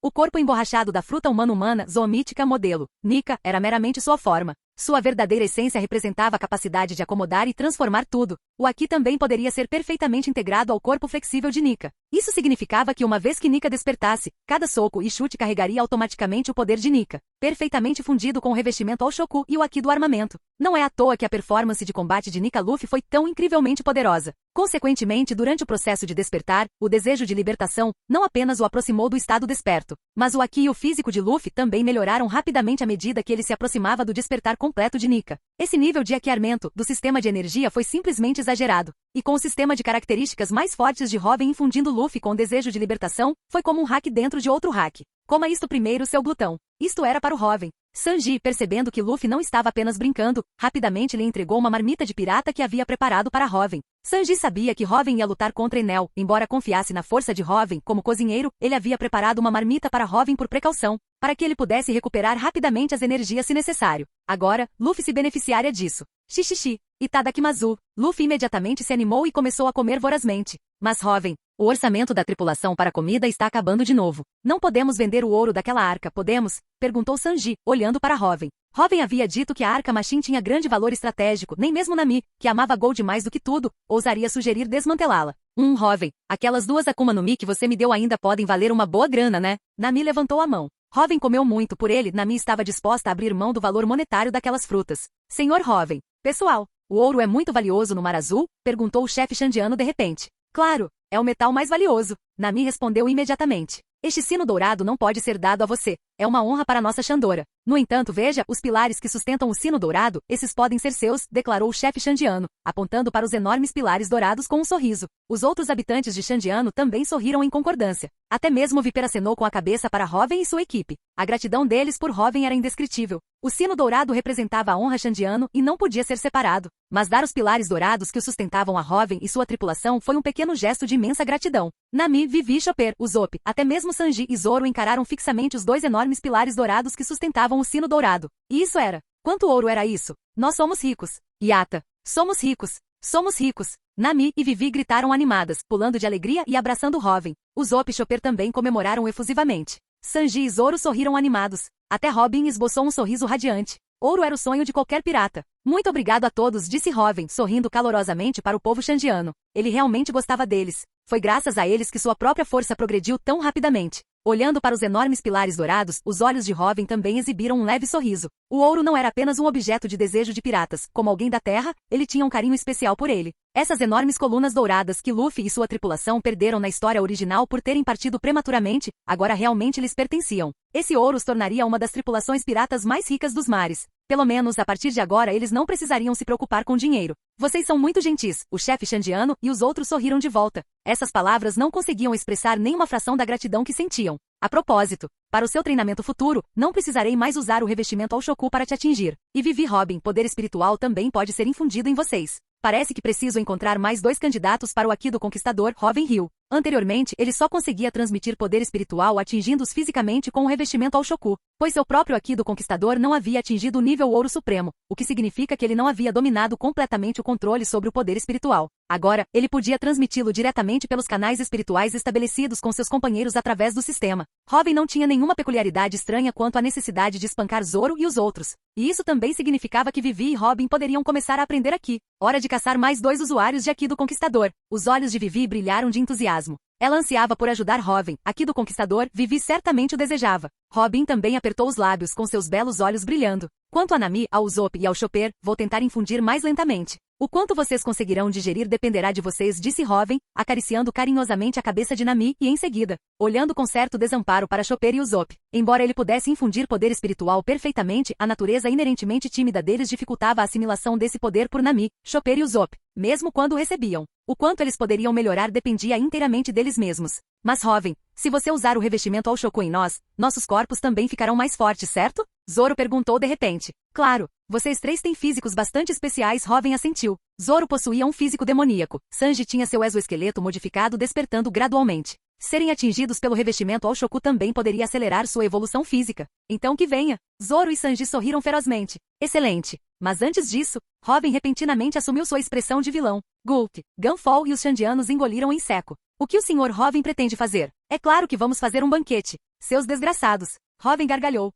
O corpo emborrachado da fruta humana zoomítica modelo, Nika, era meramente sua forma. Sua verdadeira essência representava a capacidade de acomodar e transformar tudo. O Haki também poderia ser perfeitamente integrado ao corpo flexível de Nika. Isso significava que uma vez que Nika despertasse, cada soco e chute carregaria automaticamente o poder de Nika, perfeitamente fundido com o revestimento ao Shoku e o Haki do armamento. Não é à toa que a performance de combate de Nika Luffy foi tão incrivelmente poderosa. Consequentemente, durante o processo de despertar, o desejo de libertação não apenas o aproximou do estado desperto, mas o Haki e o físico de Luffy também melhoraram rapidamente à medida que ele se aproximava do despertar completo de Nika. Esse nível de hackeamento do sistema de energia foi simplesmente exagerado. E com o sistema de características mais fortes de Robin infundindo Luffy com o desejo de libertação, foi como um hack dentro de outro hack. Coma isto primeiro, seu glutão. Isto era para o Robin. Sanji, percebendo que Luffy não estava apenas brincando, rapidamente lhe entregou uma marmita de pirata que havia preparado para Robin. Sanji sabia que Robin ia lutar contra Enel, embora confiasse na força de Robin como cozinheiro, ele havia preparado uma marmita para Robin por precaução, para que ele pudesse recuperar rapidamente as energias se necessário. Agora, Luffy se beneficiaria disso. Xixixi, Itadakimasu. Luffy imediatamente se animou e começou a comer vorazmente. Mas Robin, o orçamento da tripulação para comida está acabando de novo. Não podemos vender o ouro daquela arca, podemos? Perguntou Sanji, olhando para Robin. Robin havia dito que a arca Machine tinha grande valor estratégico, nem mesmo Nami, que amava Gold mais do que tudo, ousaria sugerir desmantelá-la. Robin, aquelas 2 Akuma no Mi que você me deu ainda podem valer uma boa grana, né? Nami levantou a mão. Robin comeu muito por ele, Nami estava disposta a abrir mão do valor monetário daquelas frutas. Senhor Robin. Pessoal, o ouro é muito valioso no Mar Azul? Perguntou o chefe Xandiano de repente. Claro, é o metal mais valioso. Nami respondeu imediatamente. Este sino dourado não pode ser dado a você. É uma honra para nossa Xandora. No entanto, veja, os pilares que sustentam o sino dourado, esses podem ser seus, declarou o chefe Xandiano, apontando para os enormes pilares dourados com um sorriso. Os outros habitantes de Xandiano também sorriram em concordância. Até mesmo Viper acenou com a cabeça para Robin e sua equipe. A gratidão deles por Robin era indescritível. O sino dourado representava a honra Xandiano e não podia ser separado. Mas dar os pilares dourados que o sustentavam a Robin e sua tripulação foi um pequeno gesto de imensa gratidão. Nami, Vivi, Chopper, Usopp, até mesmo Sanji e Zoro encararam fixamente os 2 enormes pilares dourados que sustentavam o sino dourado. E isso era. Quanto ouro era isso? Nós somos ricos. Yata. Somos ricos. Somos ricos. Nami e Vivi gritaram animadas, pulando de alegria e abraçando Robin. Usopp e Chopper também comemoraram efusivamente. Sanji e Zoro sorriram animados. Até Robin esboçou um sorriso radiante. Ouro era o sonho de qualquer pirata. Muito obrigado a todos, disse Robin, sorrindo calorosamente para o povo xandiano. Ele realmente gostava deles. Foi graças a eles que sua própria força progrediu tão rapidamente. Olhando para os enormes pilares dourados, os olhos de Robin também exibiram um leve sorriso. O ouro não era apenas um objeto de desejo de piratas, como alguém da terra, ele tinha um carinho especial por ele. Essas enormes colunas douradas que Luffy e sua tripulação perderam na história original por terem partido prematuramente, agora realmente lhes pertenciam. Esse ouro os tornaria uma das tripulações piratas mais ricas dos mares. Pelo menos, a partir de agora eles não precisariam se preocupar com dinheiro. Vocês são muito gentis, o chefe xandiano e os outros sorriram de volta. Essas palavras não conseguiam expressar nem uma fração da gratidão que sentiam. A propósito, para o seu treinamento futuro, não precisarei mais usar o revestimento ao Shoku para te atingir. E Vivi Robin, poder espiritual também pode ser infundido em vocês. Parece que preciso encontrar mais 2 candidatos para o Aki do Conquistador, Robin Hill. Anteriormente, ele só conseguia transmitir poder espiritual atingindo-os fisicamente com o revestimento ao Shoku, pois seu próprio Aki do Conquistador não havia atingido o nível Ouro Supremo, o que significa que ele não havia dominado completamente o controle sobre o poder espiritual. Agora, ele podia transmiti-lo diretamente pelos canais espirituais estabelecidos com seus companheiros através do sistema. Robin não tinha nenhuma peculiaridade estranha quanto à necessidade de espancar Zoro e os outros. E isso também significava que Vivi e Robin poderiam começar a aprender Aki. Hora de caçar mais 2 usuários de Aki do Conquistador. Os olhos de Vivi brilharam de entusiasmo. Ela ansiava por ajudar Robin. Aki do Conquistador, Vivi certamente o desejava. Robin também apertou os lábios com seus belos olhos brilhando. Quanto a Nami, ao Usopp e ao Chopper, vou tentar infundir mais lentamente. O quanto vocês conseguirão digerir dependerá de vocês, disse Robin, acariciando carinhosamente a cabeça de Nami e em seguida, olhando com certo desamparo para Chopper e Usopp. Embora ele pudesse infundir poder espiritual perfeitamente, a natureza inerentemente tímida deles dificultava a assimilação desse poder por Nami, Chopper e Usopp, mesmo quando o recebiam. O quanto eles poderiam melhorar dependia inteiramente deles mesmos. Mas Robin, se você usar o revestimento ao Shoku em nós, nossos corpos também ficarão mais fortes, certo? Zoro perguntou de repente. Claro, vocês 3 têm físicos bastante especiais, Robin assentiu. Zoro possuía um físico demoníaco. Sanji tinha seu exoesqueleto modificado despertando gradualmente. Serem atingidos pelo revestimento ao Shoku também poderia acelerar sua evolução física. Então que venha. Zoro e Sanji sorriram ferozmente. Excelente. Mas antes disso, Robin repentinamente assumiu sua expressão de vilão. Gulp, Gunfall e os xandianos engoliram em seco. O que o Sr. Robin pretende fazer? É claro que vamos fazer um banquete. Seus desgraçados. Robin gargalhou.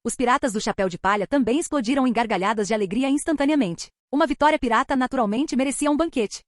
Os piratas do chapéu de palha também explodiram em gargalhadas de alegria instantaneamente. Uma vitória pirata naturalmente merecia um banquete.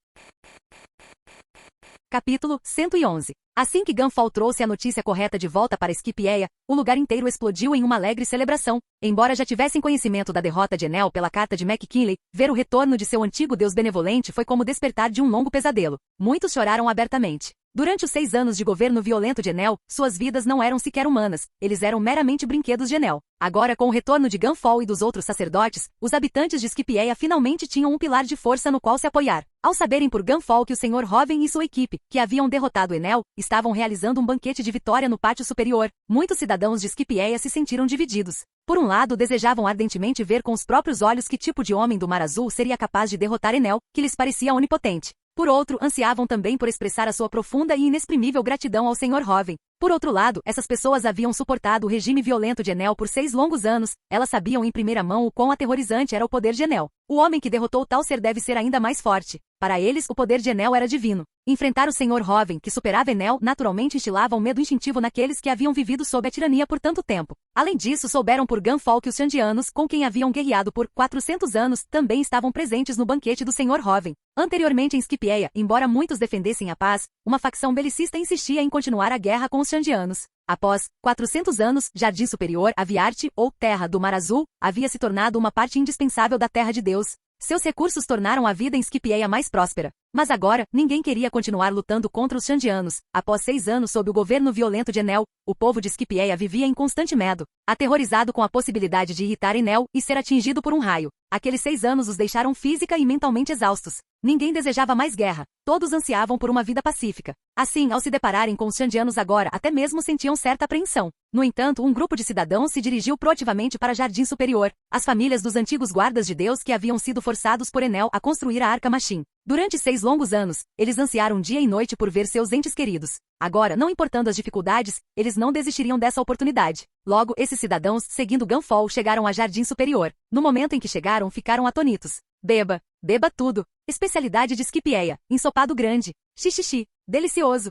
Capítulo 111. Assim que Gunfall trouxe a notícia correta de volta para Skip-Eia, o lugar inteiro explodiu em uma alegre celebração. Embora já tivessem conhecimento da derrota de Enel pela carta de McKinley, ver o retorno de seu antigo deus benevolente foi como despertar de um longo pesadelo. Muitos choraram abertamente. Durante os 6 anos de governo violento de Enel, suas vidas não eram sequer humanas, eles eram meramente brinquedos de Enel. Agora, com o retorno de Gunfall e dos outros sacerdotes, os habitantes de Skipieia finalmente tinham um pilar de força no qual se apoiar. Ao saberem por Gunfall que o Sr. Hoven e sua equipe, que haviam derrotado Enel, estavam realizando um banquete de vitória no pátio superior, muitos cidadãos de Skipieia se sentiram divididos. Por um lado, desejavam ardentemente ver com os próprios olhos que tipo de homem do Mar Azul seria capaz de derrotar Enel, que lhes parecia onipotente. Por outro, ansiavam também por expressar a sua profunda e inexprimível gratidão ao Sr. Hoven. Por outro lado, essas pessoas haviam suportado o regime violento de Enel por 6 longos anos, elas sabiam em primeira mão o quão aterrorizante era o poder de Enel. O homem que derrotou tal ser deve ser ainda mais forte. Para eles, o poder de Enel era divino. Enfrentar o Sr. Hoven, que superava Enel, naturalmente instilava um medo instintivo naqueles que haviam vivido sob a tirania por tanto tempo. Além disso, souberam por Gunfall que os Xandianos, com quem haviam guerreado por 400 anos, também estavam presentes no banquete do Sr. Hoven. Anteriormente em Skipieia, embora muitos defendessem a paz, uma facção belicista insistia em continuar a guerra com os Xandianos. Após 400 anos, Jardim Superior, Aviarte, ou Terra do Mar Azul, havia se tornado uma parte indispensável da Terra de Deus. Seus recursos tornaram a vida em Skipieia mais próspera. Mas agora, ninguém queria continuar lutando contra os Xandianos. Após 6 anos sob o governo violento de Enel, o povo de Skipieia vivia em constante medo, aterrorizado com a possibilidade de irritar Enel e ser atingido por um raio. Aqueles 6 anos os deixaram física e mentalmente exaustos. Ninguém desejava mais guerra. Todos ansiavam por uma vida pacífica. Assim, ao se depararem com os Xandianos agora, até mesmo sentiam certa apreensão. No entanto, um grupo de cidadãos se dirigiu proativamente para Jardim Superior, as famílias dos antigos guardas de Deus que haviam sido forçados por Enel a construir a Arca Machine. Durante 6 longos anos, eles ansiaram dia e noite por ver seus entes queridos. Agora, não importando as dificuldades, eles não desistiriam dessa oportunidade. Logo, esses cidadãos, seguindo Gunfall, chegaram a Jardim Superior. No momento em que chegaram, ficaram atônitos. Beba. Beba tudo. Especialidade de Skipieia. Ensopado grande. Xixixi. Delicioso.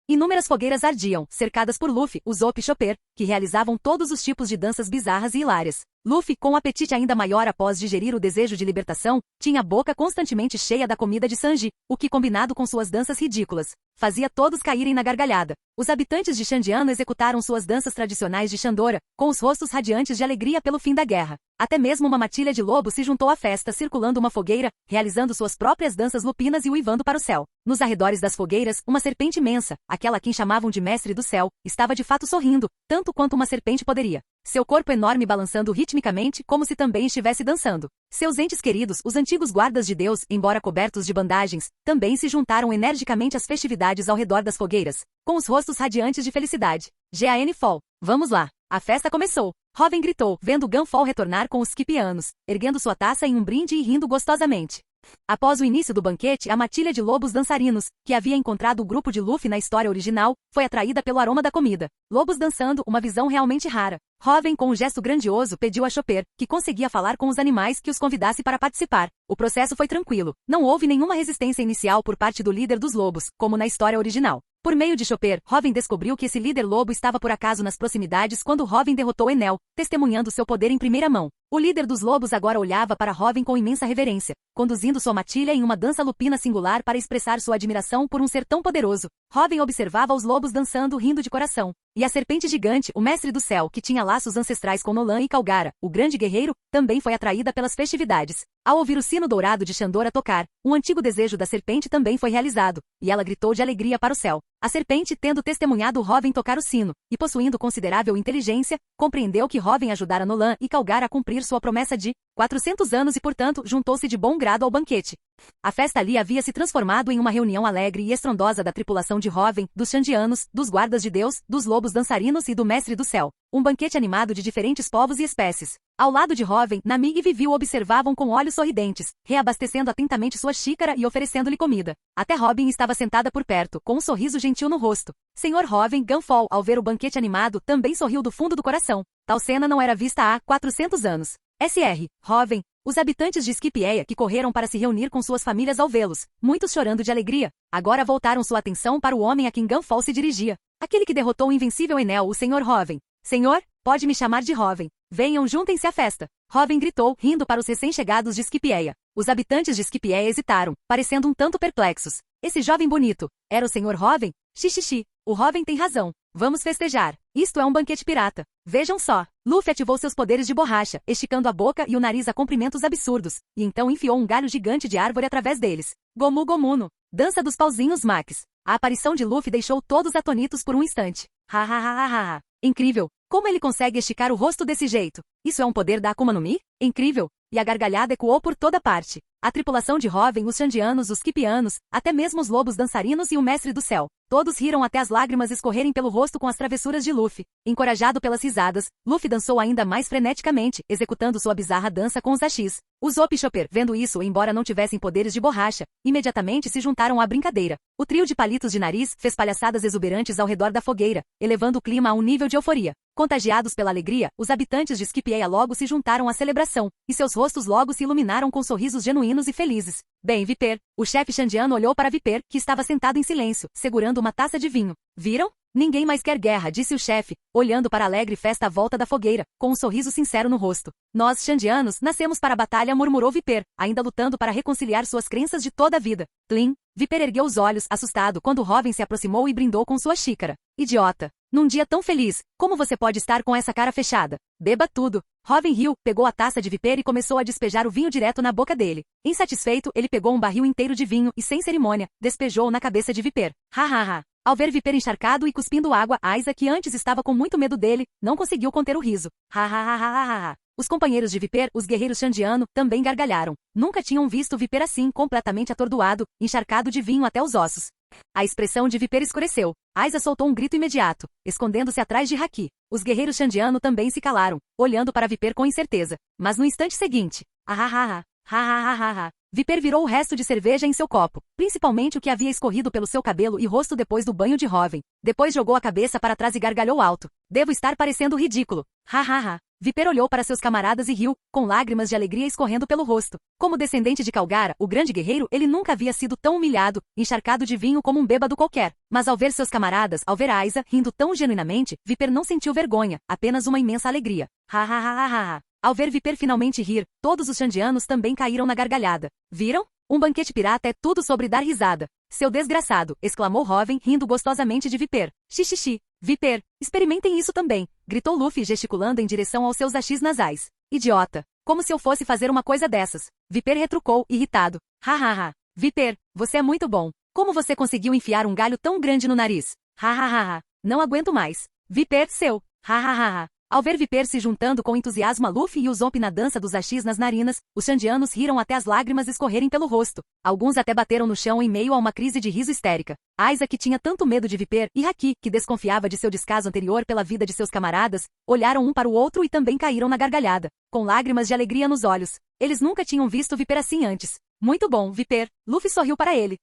Inúmeras fogueiras ardiam, cercadas por Luffy, Usopp e Chopper, que realizavam todos os tipos de danças bizarras e hilárias. Luffy, com um apetite ainda maior após digerir o desejo de libertação, tinha a boca constantemente cheia da comida de Sanji, o que, combinado com suas danças ridículas, fazia todos caírem na gargalhada. Os habitantes de Xandiano executaram suas danças tradicionais de Xandora, com os rostos radiantes de alegria pelo fim da guerra. Até mesmo uma matilha de lobo se juntou à festa, circulando uma fogueira, realizando suas próprias danças lupinas e uivando para o céu. Nos arredores das fogueiras, uma serpente imensa, aquela a quem chamavam de Mestre do Céu, estava de fato sorrindo, tanto quanto uma serpente poderia. Seu corpo enorme balançando ritmicamente, como se também estivesse dançando. Seus entes queridos, os antigos guardas de Deus, embora cobertos de bandagens, também se juntaram energicamente às festividades ao redor das fogueiras, com os rostos radiantes de felicidade. Gunfall. Vamos lá. A festa começou. Hoven gritou, vendo Gunfall retornar com os Skipianos, erguendo sua taça em um brinde e rindo gostosamente. Após o início do banquete, a matilha de lobos dançarinos, que havia encontrado o grupo de Luffy na história original, foi atraída pelo aroma da comida. Lobos dançando, uma visão realmente rara. Hoven, com um gesto grandioso, pediu a Chopper, que conseguia falar com os animais, que os convidasse para participar. O processo foi tranquilo. Não houve nenhuma resistência inicial por parte do líder dos lobos, como na história original. Por meio de Chopper, Hoven descobriu que esse líder lobo estava por acaso nas proximidades quando Hoven derrotou Enel, testemunhando seu poder em primeira mão. O líder dos lobos agora olhava para Hoven com imensa reverência, conduzindo sua matilha em uma dança lupina singular para expressar sua admiração por um ser tão poderoso. Hoven observava os lobos dançando rindo de coração. E a serpente gigante, o Mestre do Céu, que tinha laços ancestrais com Nolan e Calgara, o grande guerreiro, também foi atraída pelas festividades. Ao ouvir o sino dourado de Xandora tocar, um antigo desejo da serpente também foi realizado, e ela gritou de alegria para o céu. A serpente, tendo testemunhado Hoven tocar o sino, e possuindo considerável inteligência, compreendeu que Hoven ajudara Nolan e Calgara a cumprir sua promessa de 400 anos e, portanto, juntou-se de bom grado ao banquete. A festa ali havia se transformado em uma reunião alegre e estrondosa da tripulação de Hoven, dos Xandianos, dos guardas de Deus, dos lobos dançarinos e do Mestre do Céu. Um banquete animado de diferentes povos e espécies. Ao lado de Hoven, Nami e Vivi o observavam com olhos sorridentes, reabastecendo atentamente sua xícara e oferecendo-lhe comida. Até Robin estava sentada por perto, com um sorriso gentil no rosto. Sr. Hoven, Gunfall, ao ver o banquete animado, também sorriu do fundo do coração. Tal cena não era vista há 400 anos. Sr. Hoven. Os habitantes de Skipieia que correram para se reunir com suas famílias ao vê-los, muitos chorando de alegria, agora voltaram sua atenção para o homem a quem Gunfall se dirigia. Aquele que derrotou o invencível Enel, o Sr. Hoven. Senhor, pode me chamar de Hoven. Venham, juntem-se à festa. Hoven gritou, rindo para os recém-chegados de Skipieia. Os habitantes de Skipieia hesitaram, parecendo um tanto perplexos. Esse jovem bonito, era o Sr. Hoven? Xixixi, o Hoven tem razão. Vamos festejar. Isto é um banquete pirata. Vejam só. Luffy ativou seus poderes de borracha, esticando a boca e o nariz a comprimentos absurdos, e então enfiou um galho gigante de árvore através deles. Gomu Gomuno. Dança dos pauzinhos Max. A aparição de Luffy deixou todos atônitos por um instante. Ha. Incrível! Como ele consegue esticar o rosto desse jeito? Isso é um poder da Akuma no Mi? Incrível! E a gargalhada ecoou por toda parte. A tripulação de Robin, os Shandianos, os Kipianos, até mesmo os lobos dançarinos e o Mestre do Céu. Todos riram até as lágrimas escorrerem pelo rosto com as travessuras de Luffy. Encorajado pelas risadas, Luffy dançou ainda mais freneticamente, executando sua bizarra dança com os Ashis. Os Zop e Chopper, vendo isso, embora não tivessem poderes de borracha, imediatamente se juntaram à brincadeira. O trio de palitos de nariz fez palhaçadas exuberantes ao redor da fogueira, elevando o clima a um nível de euforia. Contagiados pela alegria, os habitantes de Skipjaea logo se juntaram à celebração, e seus rostos logo se iluminaram com sorrisos genuínos e felizes. Bem, Viper, o chefe Shandiano olhou para Viper, que estava sentado em silêncio, segurando uma taça de vinho. Viram? Ninguém mais quer guerra, disse o chefe, olhando para a alegre festa à volta da fogueira, com um sorriso sincero no rosto. Nós, Shandianos, nascemos para a batalha, murmurou Viper, ainda lutando para reconciliar suas crenças de toda a vida. Tlim. Viper ergueu os olhos, assustado, quando Robin se aproximou e brindou com sua xícara. Idiota! Num dia tão feliz, como você pode estar com essa cara fechada? Beba tudo. Robin riu, pegou a taça de Viper e começou a despejar o vinho direto na boca dele. Insatisfeito, ele pegou um barril inteiro de vinho e, sem cerimônia, despejou na cabeça de Viper. Ha. Ao ver Viper encharcado e cuspindo água, Aiza, que antes estava com muito medo dele, não conseguiu conter o riso. Ha. Os companheiros de Viper, os guerreiros Shandiano, também gargalharam. Nunca tinham visto Viper assim, completamente atordoado, encharcado de vinho até os ossos. A expressão de Viper escureceu. Aiza soltou um grito imediato, escondendo-se atrás de Haki. Os guerreiros Shandiano também se calaram, olhando para Viper com incerteza. Mas no instante seguinte, ha. Viper virou o resto de cerveja em seu copo, principalmente o que havia escorrido pelo seu cabelo e rosto depois do banho de Robin. Depois jogou a cabeça para trás e gargalhou alto. Devo estar parecendo ridículo. Ha. Viper olhou para seus camaradas e riu, com lágrimas de alegria escorrendo pelo rosto. Como descendente de Calgara, o grande guerreiro, ele nunca havia sido tão humilhado, encharcado de vinho como um bêbado qualquer. Mas ao ver seus camaradas, ao ver Aiza rindo tão genuinamente, Viper não sentiu vergonha, apenas uma imensa alegria. Ha. Ao ver Viper finalmente rir, todos os Shandianos também caíram na gargalhada. Viram? Um banquete pirata é tudo sobre dar risada. Seu desgraçado, exclamou Robin, rindo gostosamente de Viper. Xixi. Viper, experimentem isso também, gritou Luffy gesticulando em direção aos seus Ashis nasais. Idiota. Como se eu fosse fazer uma coisa dessas. Viper retrucou, irritado. Ha. Viper, você é muito bom. Como você conseguiu enfiar um galho tão grande no nariz? Ha. Não aguento mais. Viper, seu. Ha. Ao ver Viper se juntando com entusiasmo a Luffy e o Zop na dança dos Ashis nas narinas, os Shandianos riram até as lágrimas escorrerem pelo rosto. Alguns até bateram no chão em meio a uma crise de riso histérica. Aiza, que tinha tanto medo de Viper, e Haki, que desconfiava de seu descaso anterior pela vida de seus camaradas, olharam um para o outro e também caíram na gargalhada, com lágrimas de alegria nos olhos. Eles nunca tinham visto Viper assim antes. Muito bom, Viper. Luffy sorriu para ele.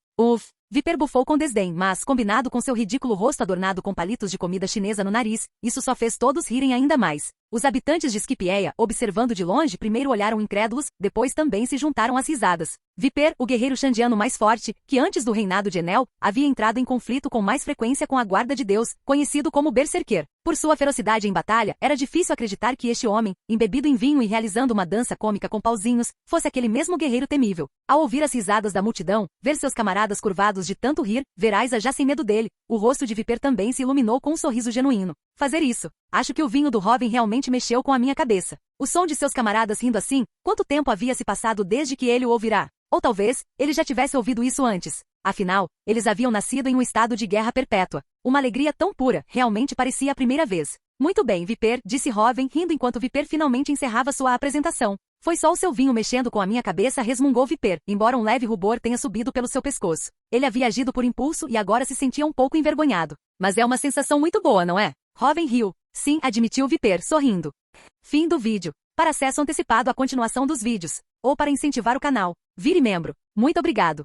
Viper bufou com desdém, mas, combinado com seu ridículo rosto adornado com palitos de comida chinesa no nariz, isso só fez todos rirem ainda mais. Os habitantes de Skipjaea, observando de longe, primeiro olharam incrédulos, depois também se juntaram às risadas. Viper, o guerreiro Shandiano mais forte, que antes do reinado de Enel, havia entrado em conflito com mais frequência com a Guarda de Deus, conhecido como Berserker. Por sua ferocidade em batalha, era difícil acreditar que este homem, embebido em vinho e realizando uma dança cômica com pauzinhos, fosse aquele mesmo guerreiro temível. Ao ouvir as risadas da multidão, ver seus camaradas curvados de tanto rir, ver Aiza já sem medo dele, o rosto de Viper também se iluminou com um sorriso genuíno. Fazer isso. Acho que o vinho do Robin realmente mexeu com a minha cabeça. O som de seus camaradas rindo assim, quanto tempo havia se passado desde que ele o ouvirá? Ou talvez, ele já tivesse ouvido isso antes. Afinal, eles haviam nascido em um estado de guerra perpétua. Uma alegria tão pura, realmente parecia a primeira vez. Muito bem, Viper, disse Robin, rindo enquanto Viper finalmente encerrava sua apresentação. Foi só o seu vinho mexendo com a minha cabeça, resmungou Viper, embora um leve rubor tenha subido pelo seu pescoço. Ele havia agido por impulso e agora se sentia um pouco envergonhado. Mas é uma sensação muito boa, não é? Robin riu. Sim, admitiu Viper, sorrindo. Fim do vídeo. Para acesso antecipado à continuação dos vídeos, ou para incentivar o canal, vire membro. Muito obrigado.